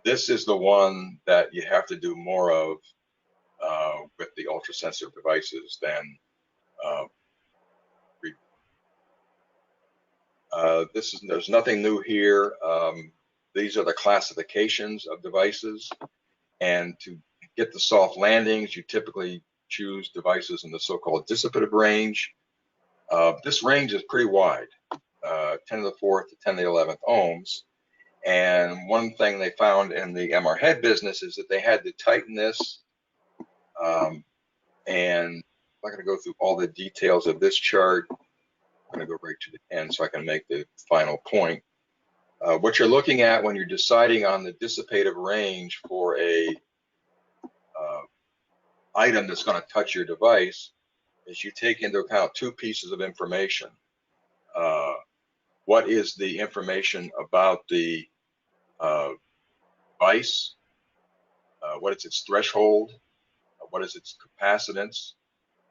This is the one that you have to do more of with the ultra-sensitive devices than there's nothing new here. These are the classifications of devices, and to get the soft landings, you typically choose devices in the so-called dissipative range. This range is pretty wide, 10 to the 4th to 10 to the 11th ohms. And one thing they found in the MR head business is that they had to tighten this. And I'm not going to go through all the details of this chart. I'm going to go right to the end so I can make the final point. What you're looking at when you're deciding on the dissipative range for a item that's going to touch your device is you take into account two pieces of information. What is the information about the device? What is its threshold? What is its capacitance?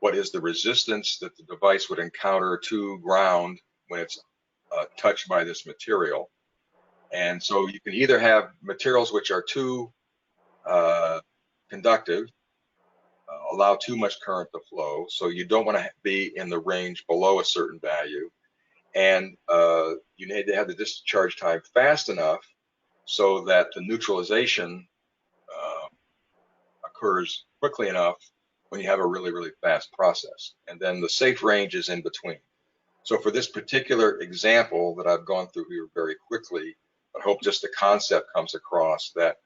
What is the resistance that the device would encounter to ground when it's touched by this material? And so you can either have materials which are too conductive, allow too much current to flow, so you don't want to be in the range below a certain value, and you need to have the discharge time fast enough so that the neutralization occurs quickly enough when you have a really, really fast process. And then the safe range is in between. So for this particular example that I've gone through here very quickly, I hope just the concept comes across that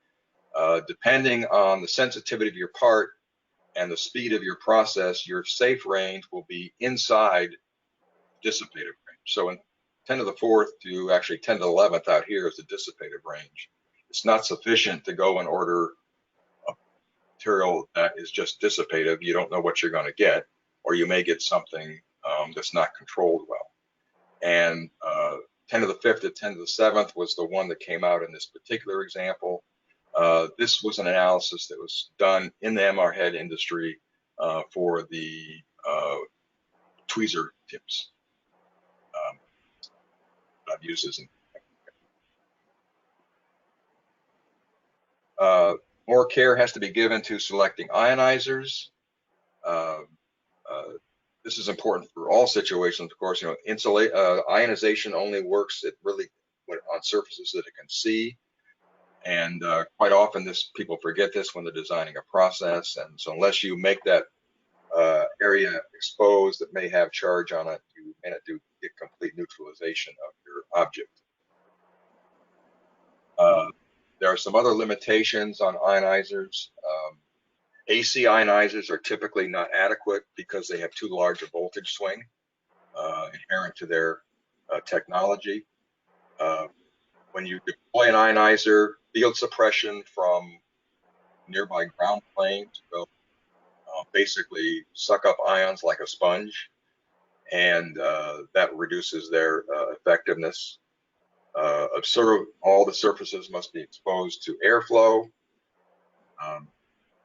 depending on the sensitivity of your part and the speed of your process, your safe range will be inside dissipative range. So in 10 to the 4th to actually 10 to the 11th out here is the dissipative range. It's not sufficient to go and order a material that is just dissipative. You don't know what you're going to get, or you may get something that's not controlled well. And 10 to the 5th to 10 to the 7th was the one that came out in this particular example. This was an analysis that was done in the MR head industry for the tweezer tips. I've used this. More care has to be given to selecting ionizers. this is important for all situations, of course. Ionization only works on surfaces that it can see. And quite often people forget this when they're designing a process. And so unless you make that area exposed that may have charge on it, you may not get complete neutralization of your object. There are some other limitations on ionizers. AC ionizers are typically not adequate because they have too large a voltage swing inherent to their technology. When you deploy an ionizer, field suppression from nearby ground planes will basically suck up ions like a sponge, and that reduces their effectiveness. All the surfaces must be exposed to airflow.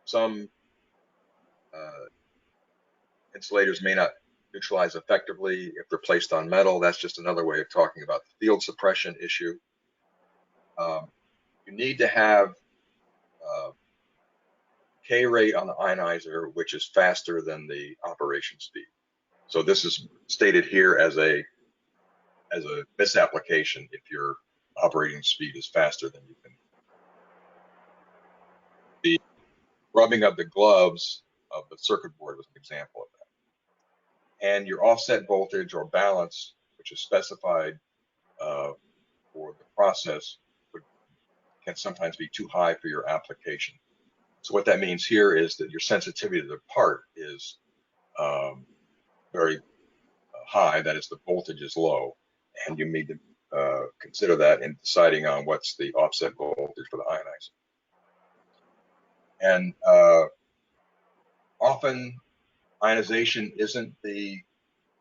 Some insulators may not neutralize effectively if they're placed on metal. That's just another way of talking about the field suppression issue. You need to have K rate on the ionizer, which is faster than the operation speed. So this is stated here as a misapplication if your operating speed is faster than you can. The rubbing of the gloves of the circuit board was an example of that. And your offset voltage or balance, which is specified for the process, can sometimes be too high for your application. So what that means here is that your sensitivity to the part is very high, that is, the voltage is low, and you need to consider that in deciding on what's the offset voltage for the ionizer. And often ionization isn't the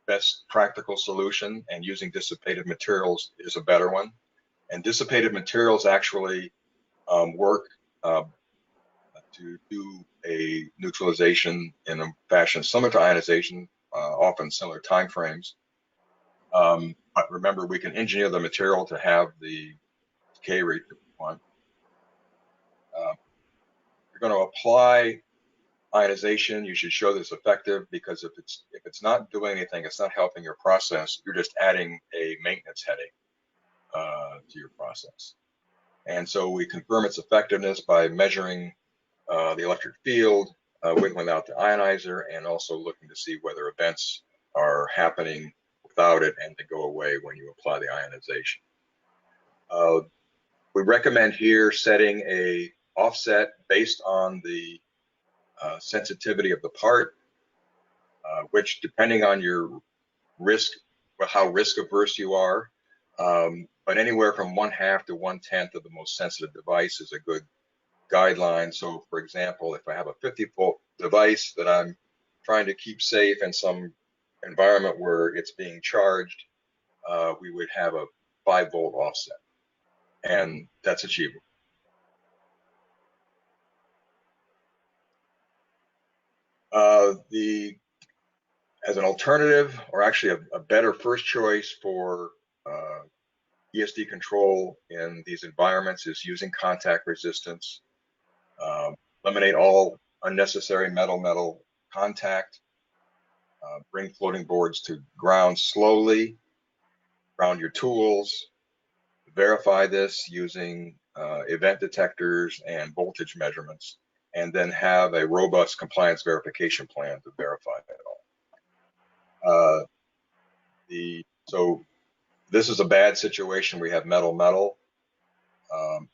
best practical solution, and using dissipated materials is a better one. And dissipated materials actually work to do a neutralization in a fashion similar to ionization, often similar time frames. But remember, we can engineer the material to have the K rate that we want. You're going to apply ionization. You should show this effective, because if it's not doing anything, it's not helping your process, you're just adding a maintenance headache to your process. And so we confirm its effectiveness by measuring the electric field, wiggling out the ionizer, and also looking to see whether events are happening without it and they go away when you apply the ionization. We recommend here setting a offset based on the sensitivity of the part, which, depending on your risk, how risk averse you are, but anywhere from 1/2 to 1/10 of the most sensitive device is a good guideline. So for example, if I have a 50-volt device that I'm trying to keep safe in some environment where it's being charged, we would have a 5-volt offset, and that's achievable. As an alternative, or actually a better first choice for ESD control in these environments, is using contact resistance. Eliminate all unnecessary metal-metal contact. Bring floating boards to ground slowly. Ground your tools. Verify this using event detectors and voltage measurements, and then have a robust compliance verification plan to verify that all. So this is a bad situation. We have metal-metal.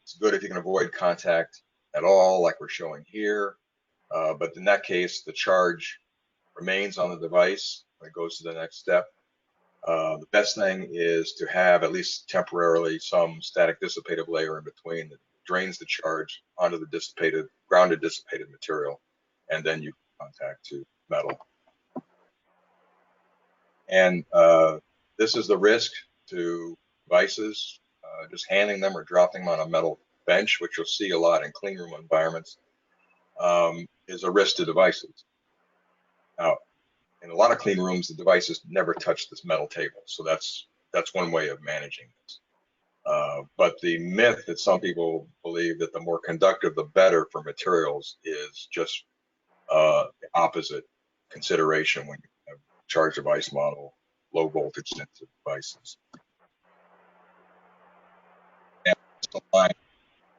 It's good if you can avoid contact at all, like we're showing here. But in that case, the charge remains on the device when it goes to the next step. The best thing is to have at least temporarily some static dissipative layer in between that drains the charge onto the grounded dissipated material, and then you contact to metal. And this is the risk to devices. Just handing them or dropping them on a metal bench, which you'll see a lot in clean room environments, is a risk to devices. Now, in a lot of clean rooms, the devices never touch this metal table, so that's one way of managing this. But the myth that some people believe that the more conductive, the better for materials, is just the opposite consideration when you have charge device model, low voltage sensitive devices. And line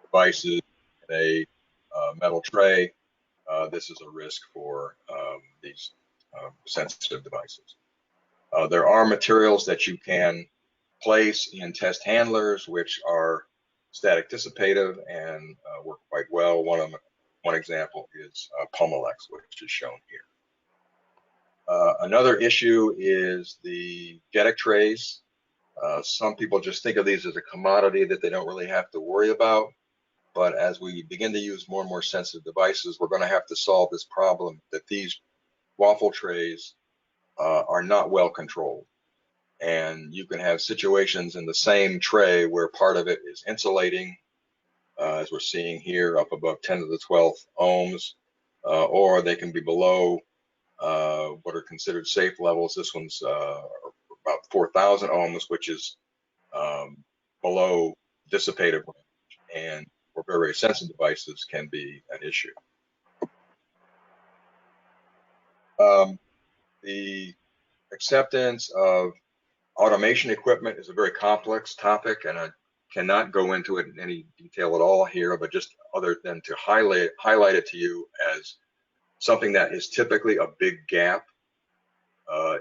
devices in a metal tray, this is a risk for these sensitive devices. There are materials that you can place in test handlers which are static dissipative and work quite well. One example is Pumilex, which is shown here. Another issue is the JEDEC trays. Some people just think of these as a commodity that they don't really have to worry about. But as we begin to use more and more sensitive devices, we're going to have to solve this problem that these waffle trays are not well controlled. And you can have situations in the same tray where part of it is insulating, as we're seeing here, up above 10 to the 12th ohms, or they can be below what are considered safe levels. This one's about 4,000 ohms, which is below dissipative range, and for very, very sensitive devices can be an issue. The acceptance of automation equipment is a very complex topic, and I cannot go into it in any detail at all here, but just other than to highlight it to you as something that is typically a big gap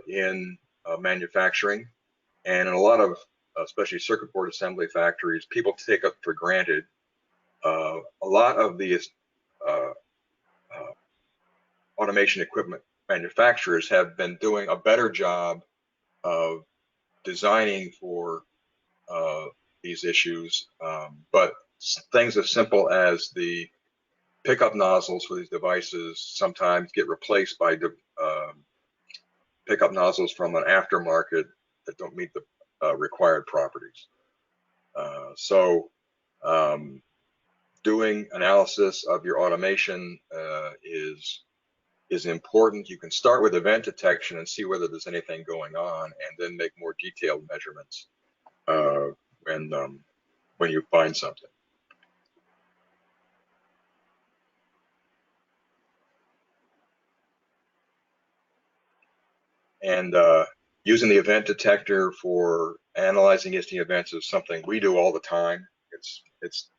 in manufacturing. And in a lot of, especially circuit board assembly factories, people take it for granted. A lot of these automation equipment manufacturers have been doing a better job of designing for these issues, but things as simple as the pickup nozzles for these devices sometimes get replaced by pickup nozzles from an aftermarket that don't meet the required properties. So doing analysis of your automation is important. You can start with event detection and see whether there's anything going on, and then make more detailed measurements when you find something. And using the event detector for analyzing ESD events is something we do all the time. It's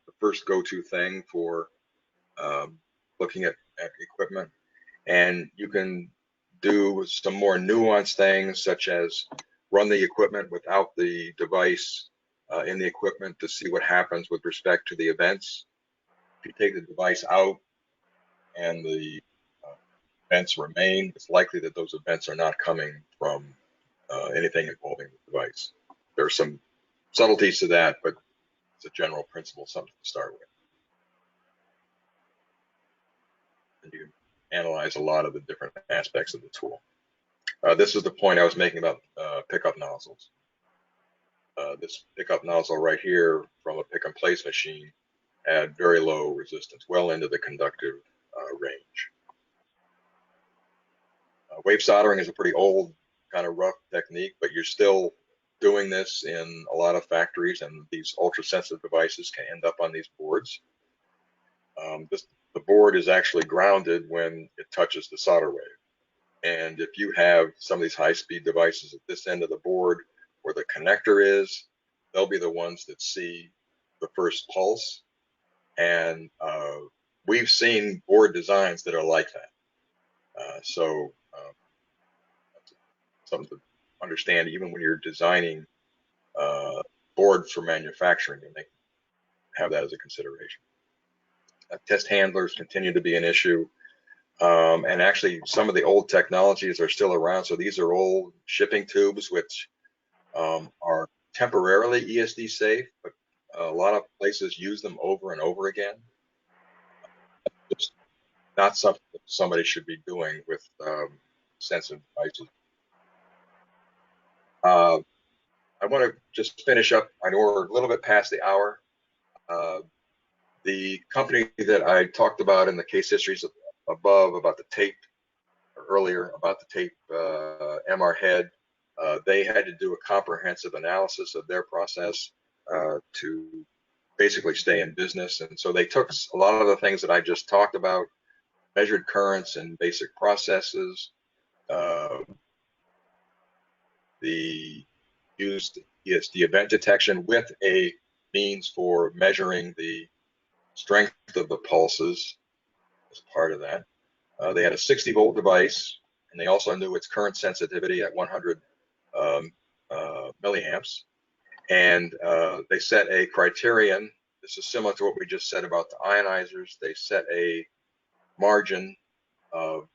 the first go-to thing for looking at equipment. And you can do some more nuanced things, such as run the equipment without the device in the equipment to see what happens with respect to the events. If you take the device out and the events remain, it's likely that those events are not coming from anything involving the device. There are some subtleties to that, but it's a general principle, something to start with. And you can analyze a lot of the different aspects of the tool. This is the point I was making about pickup nozzles. This pickup nozzle right here from a pick and place machine had very low resistance, well into the conductive range. Wave soldering is a pretty old, kind of rough technique, but you're still doing this in a lot of factories, and these ultra sensitive devices can end up on these boards. The board is actually grounded when it touches the solder wave. And if you have some of these high-speed devices at this end of the board where the connector is, they'll be the ones that see the first pulse. And we've seen board designs that are like that. So that's something to understand, even when you're designing boards for manufacturing, and they have that as a consideration. Test handlers continue to be an issue. And actually, some of the old technologies are still around. So these are old shipping tubes, which are temporarily ESD safe, but a lot of places use them over and over again. It's not something that somebody should be doing with sensitive devices. I want to just finish up. I know we're a little bit past the hour. The company that I talked about in the case histories above about the tape, or earlier about the tape MR head, they had to do a comprehensive analysis of their process to basically stay in business. And so they took a lot of the things that I just talked about, measured currents and basic processes, the used ESD event detection with a means for measuring the strength of the pulses as part of that. They had a 60-volt device, and they also knew its current sensitivity at 100 milliamps. And they set a criterion. This is similar to what we just said about the ionizers. They set a margin of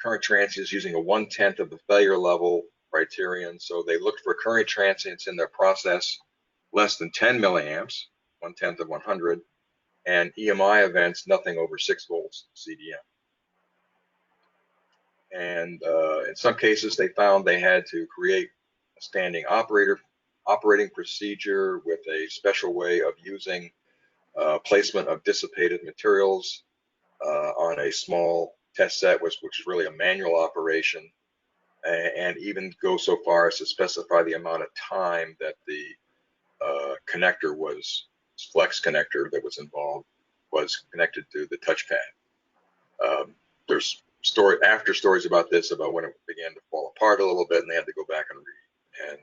current transients using a 1/10 of the failure level criterion. So they looked for current transients in their process less than 10 milliamps, 1/10 of 100, and EMI events nothing over 6 volts CDM. And in some cases, they found they had to create a standing operating procedure with a special way of using placement of dissipated materials on a small test set, which is really a manual operation, and even go so far as to specify the amount of time that the connector was, flex connector that was involved, was connected to the touchpad. There's after stories about this, about when it began to fall apart a little bit, and they had to go back and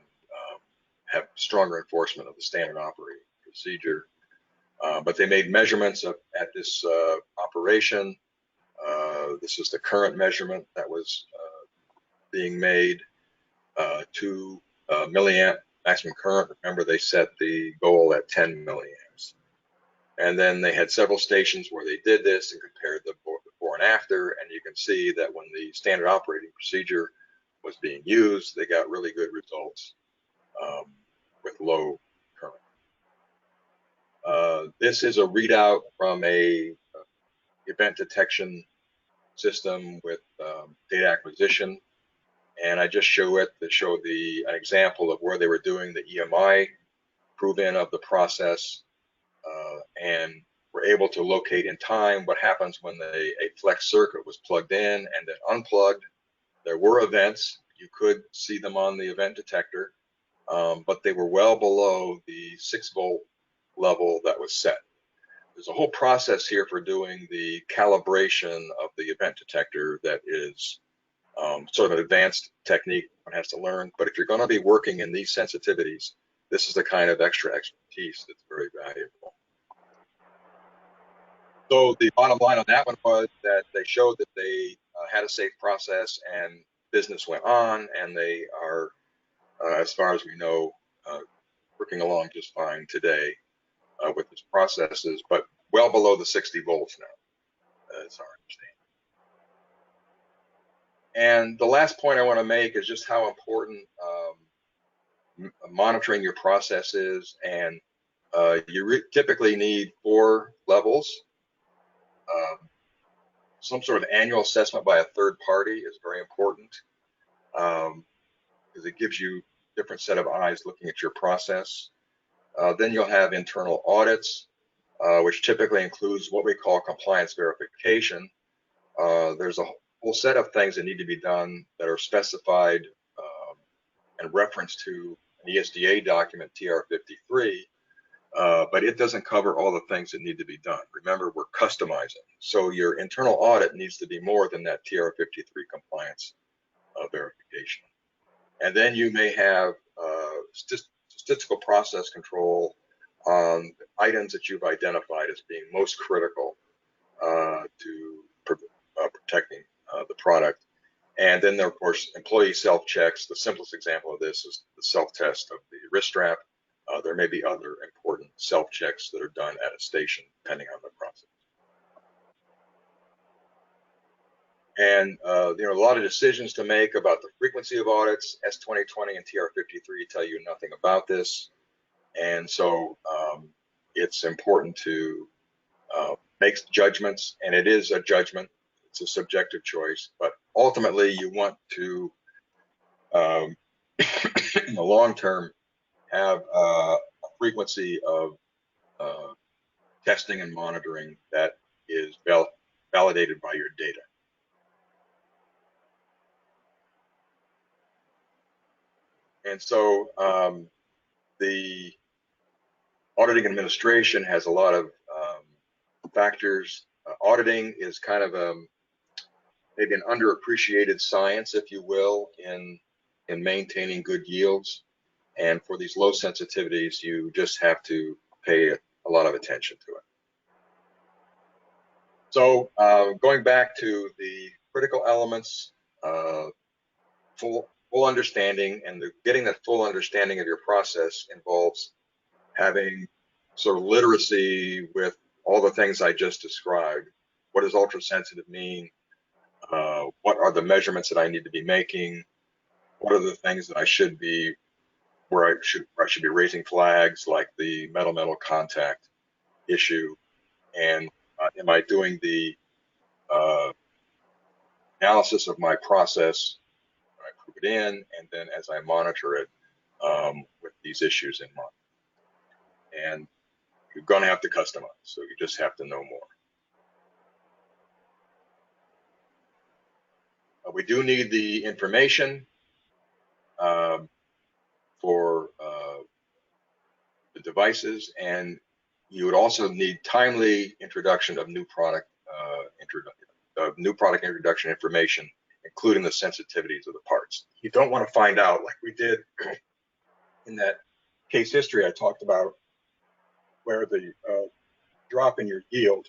have stronger enforcement of the standard operating procedure. But they made measurements at this operation. This is the current measurement that was being made, 2 milliamp maximum current. Remember, they set the goal at 10 milliamps. And then they had several stations where they did this and compared the before and after, and you can see that when the standard operating procedure was being used, they got really good results with low current. This is a readout from a event detection system with data acquisition, and I just show it to show an example of where they were doing the EMI prove-in of the process, and were able to locate in time what happens when a flex circuit was plugged in and then unplugged. There were events. You could see them on the event detector, but they were well below the 6-volt level that was set. There's a whole process here for doing the calibration of the event detector that is sort of an advanced technique one has to learn. But if you're going to be working in these sensitivities, this is the kind of extra expertise that's very valuable. So the bottom line on that one was that they showed that they had a safe process, and business went on, and they are, as far as we know, working along just fine today with these processes, but well below the 60 volts now. That's our understanding. And the last point I want to make is just how important monitoring your process is, and you typically need 4 levels. Some sort of annual assessment by a third party is very important, because it gives you a different set of eyes looking at your process. Then you'll have internal audits, which typically includes what we call compliance verification. There's a whole set of things that need to be done that are specified and referenced to an ESDA document, TR53, but it doesn't cover all the things that need to be done. Remember, we're customizing. So your internal audit needs to be more than that TR53 compliance verification. And then you may have statistical process control on items that you've identified as being most critical to protecting the product. And then there, of course, employee self-checks. The simplest example of this is the self-test of the wrist strap. There may be other important self-checks that are done at a station, depending on the process. And there are a lot of decisions to make about the frequency of audits. S2020 and TR53 tell you nothing about this. And so it's important to make judgments, and it is a judgment. It's a subjective choice, but ultimately you want to, in the long term, have a frequency of testing and monitoring that is validated by your data. And so the auditing administration has a lot of factors. Auditing is kind of maybe an underappreciated science, if you will, in in maintaining good yields. And for these low sensitivities, you just have to pay a lot of attention to it. So going back to the critical elements, full understanding, and getting that full understanding of your process involves having sort of literacy with all the things I just described. What does ultra-sensitive mean? What are the measurements that I need to be making? What are the things that I should be, where I should be raising flags, like the metal-metal contact issue? And am I doing the analysis of my process? I put it in, and then as I monitor it with these issues in mind. And you're going to have to customize, so you just have to know more. We do need the information for the devices, and you would also need timely introduction of new product introduction information, including the sensitivities of the parts. You don't want to find out, like we did in that case history I talked about, where the drop in your yield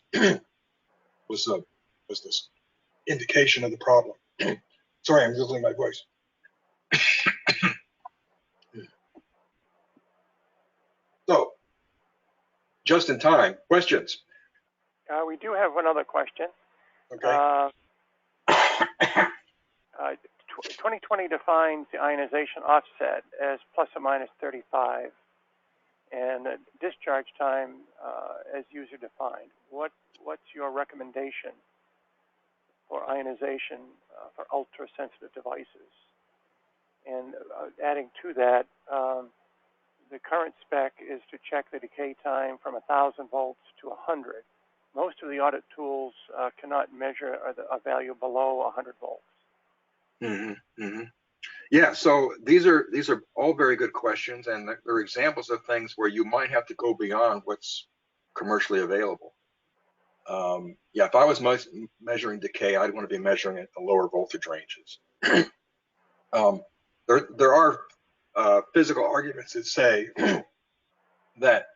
was this indication of the problem. Sorry, I'm losing my voice. So, just in time, questions? We do have one other question. Okay. 2020 defines the ionization offset as plus or minus 35, and discharge time as user defined. What's your recommendation for ionization for ultra sensitive devices? And adding to that, the current spec is to check the decay time from 1,000 volts to 100. Most of the audit tools cannot measure a value below 100 volts. Mm-hmm, mm-hmm. Yeah, so these are all very good questions, and they're examples of things where you might have to go beyond what's commercially available. Yeah, if I was measuring decay, I'd want to be measuring at the lower voltage ranges. There are physical arguments that say that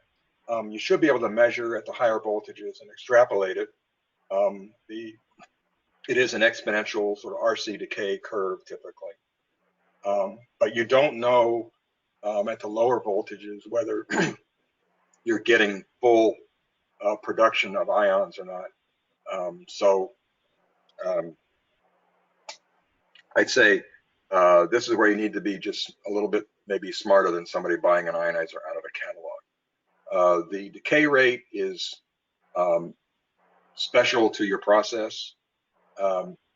you should be able to measure at the higher voltages and extrapolate it. It is an exponential sort of RC decay curve typically, but you don't know at the lower voltages whether you're getting full production of ions or not. So I'd say this is where you need to be just a little bit maybe smarter than somebody buying an ionizer out of a catalog. The decay rate is special to your process.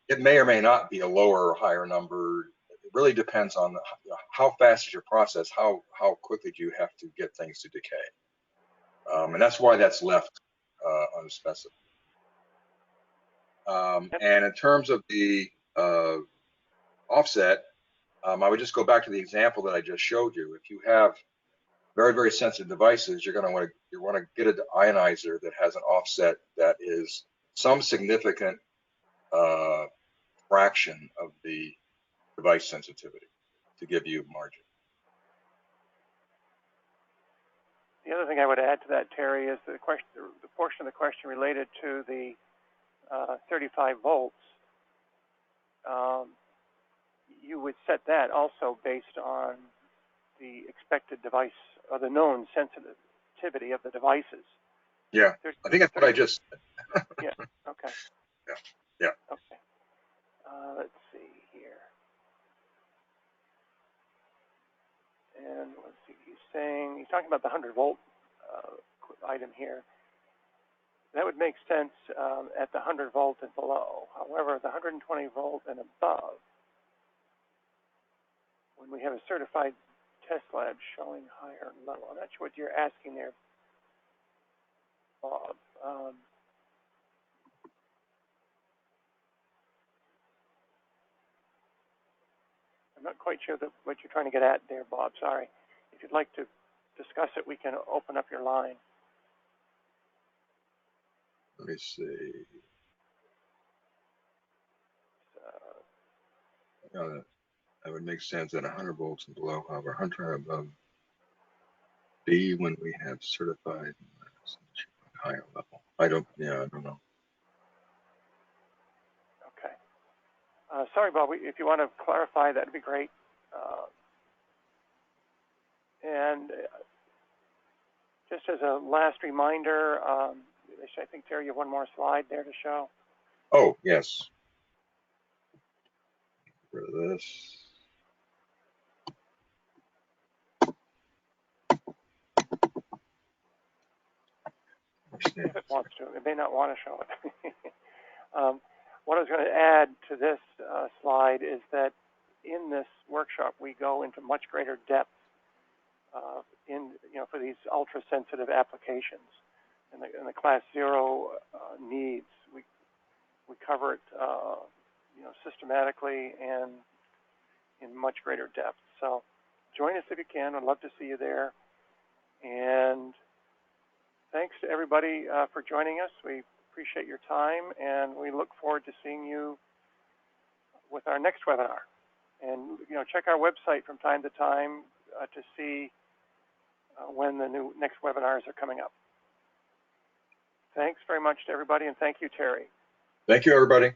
It may or may not be a lower or higher number. It really depends on how fast is your process, how quickly do you have to get things to decay. And that's why that's left unspecified. And in terms of the offset, I would just go back to the example that I just showed you. If you have very, very sensitive devices, you're going to want to get an ionizer that has an offset that is some significant fraction of the device sensitivity to give you margin. The other thing I would add to that, Terry, is the portion of the question related to the 35 volts. You would set that also based on the expected device or the known sensitivity of the devices. Yeah, I think that's what I just said. Yeah, okay. Yeah. Okay. Let's see here. And let's see, he's talking about the 100 volt item here. That would make sense at the 100 volt and below. However, the 120 volt and above, when we have a certified test lab showing higher level. I'm not sure what you're asking there, Bob. I'm not quite sure what you're trying to get at there, Bob. Sorry. If you'd like to discuss it, we can open up your line. Let me see. That would make sense at 100 volts and below. However, 100 above B when we have certified higher level. I don't know. Okay. Sorry, Bob, if you want to clarify, that'd be great. And just as a last reminder, I think, Terry, you have one more slide there to show. Oh, yes. Get rid of this. If it wants to. It may not want to show it. What I was going to add to this slide is that in this workshop, we go into much greater depth for these ultra-sensitive applications and the class 0 needs. We cover it systematically and in much greater depth. So join us if you can. I'd love to see you there. And thanks to everybody for joining us. We appreciate your time, and we look forward to seeing you with our next webinar. And check our website from time to time to see when the next webinars are coming up. Thanks very much to everybody, and thank you, Terry. Thank you, everybody.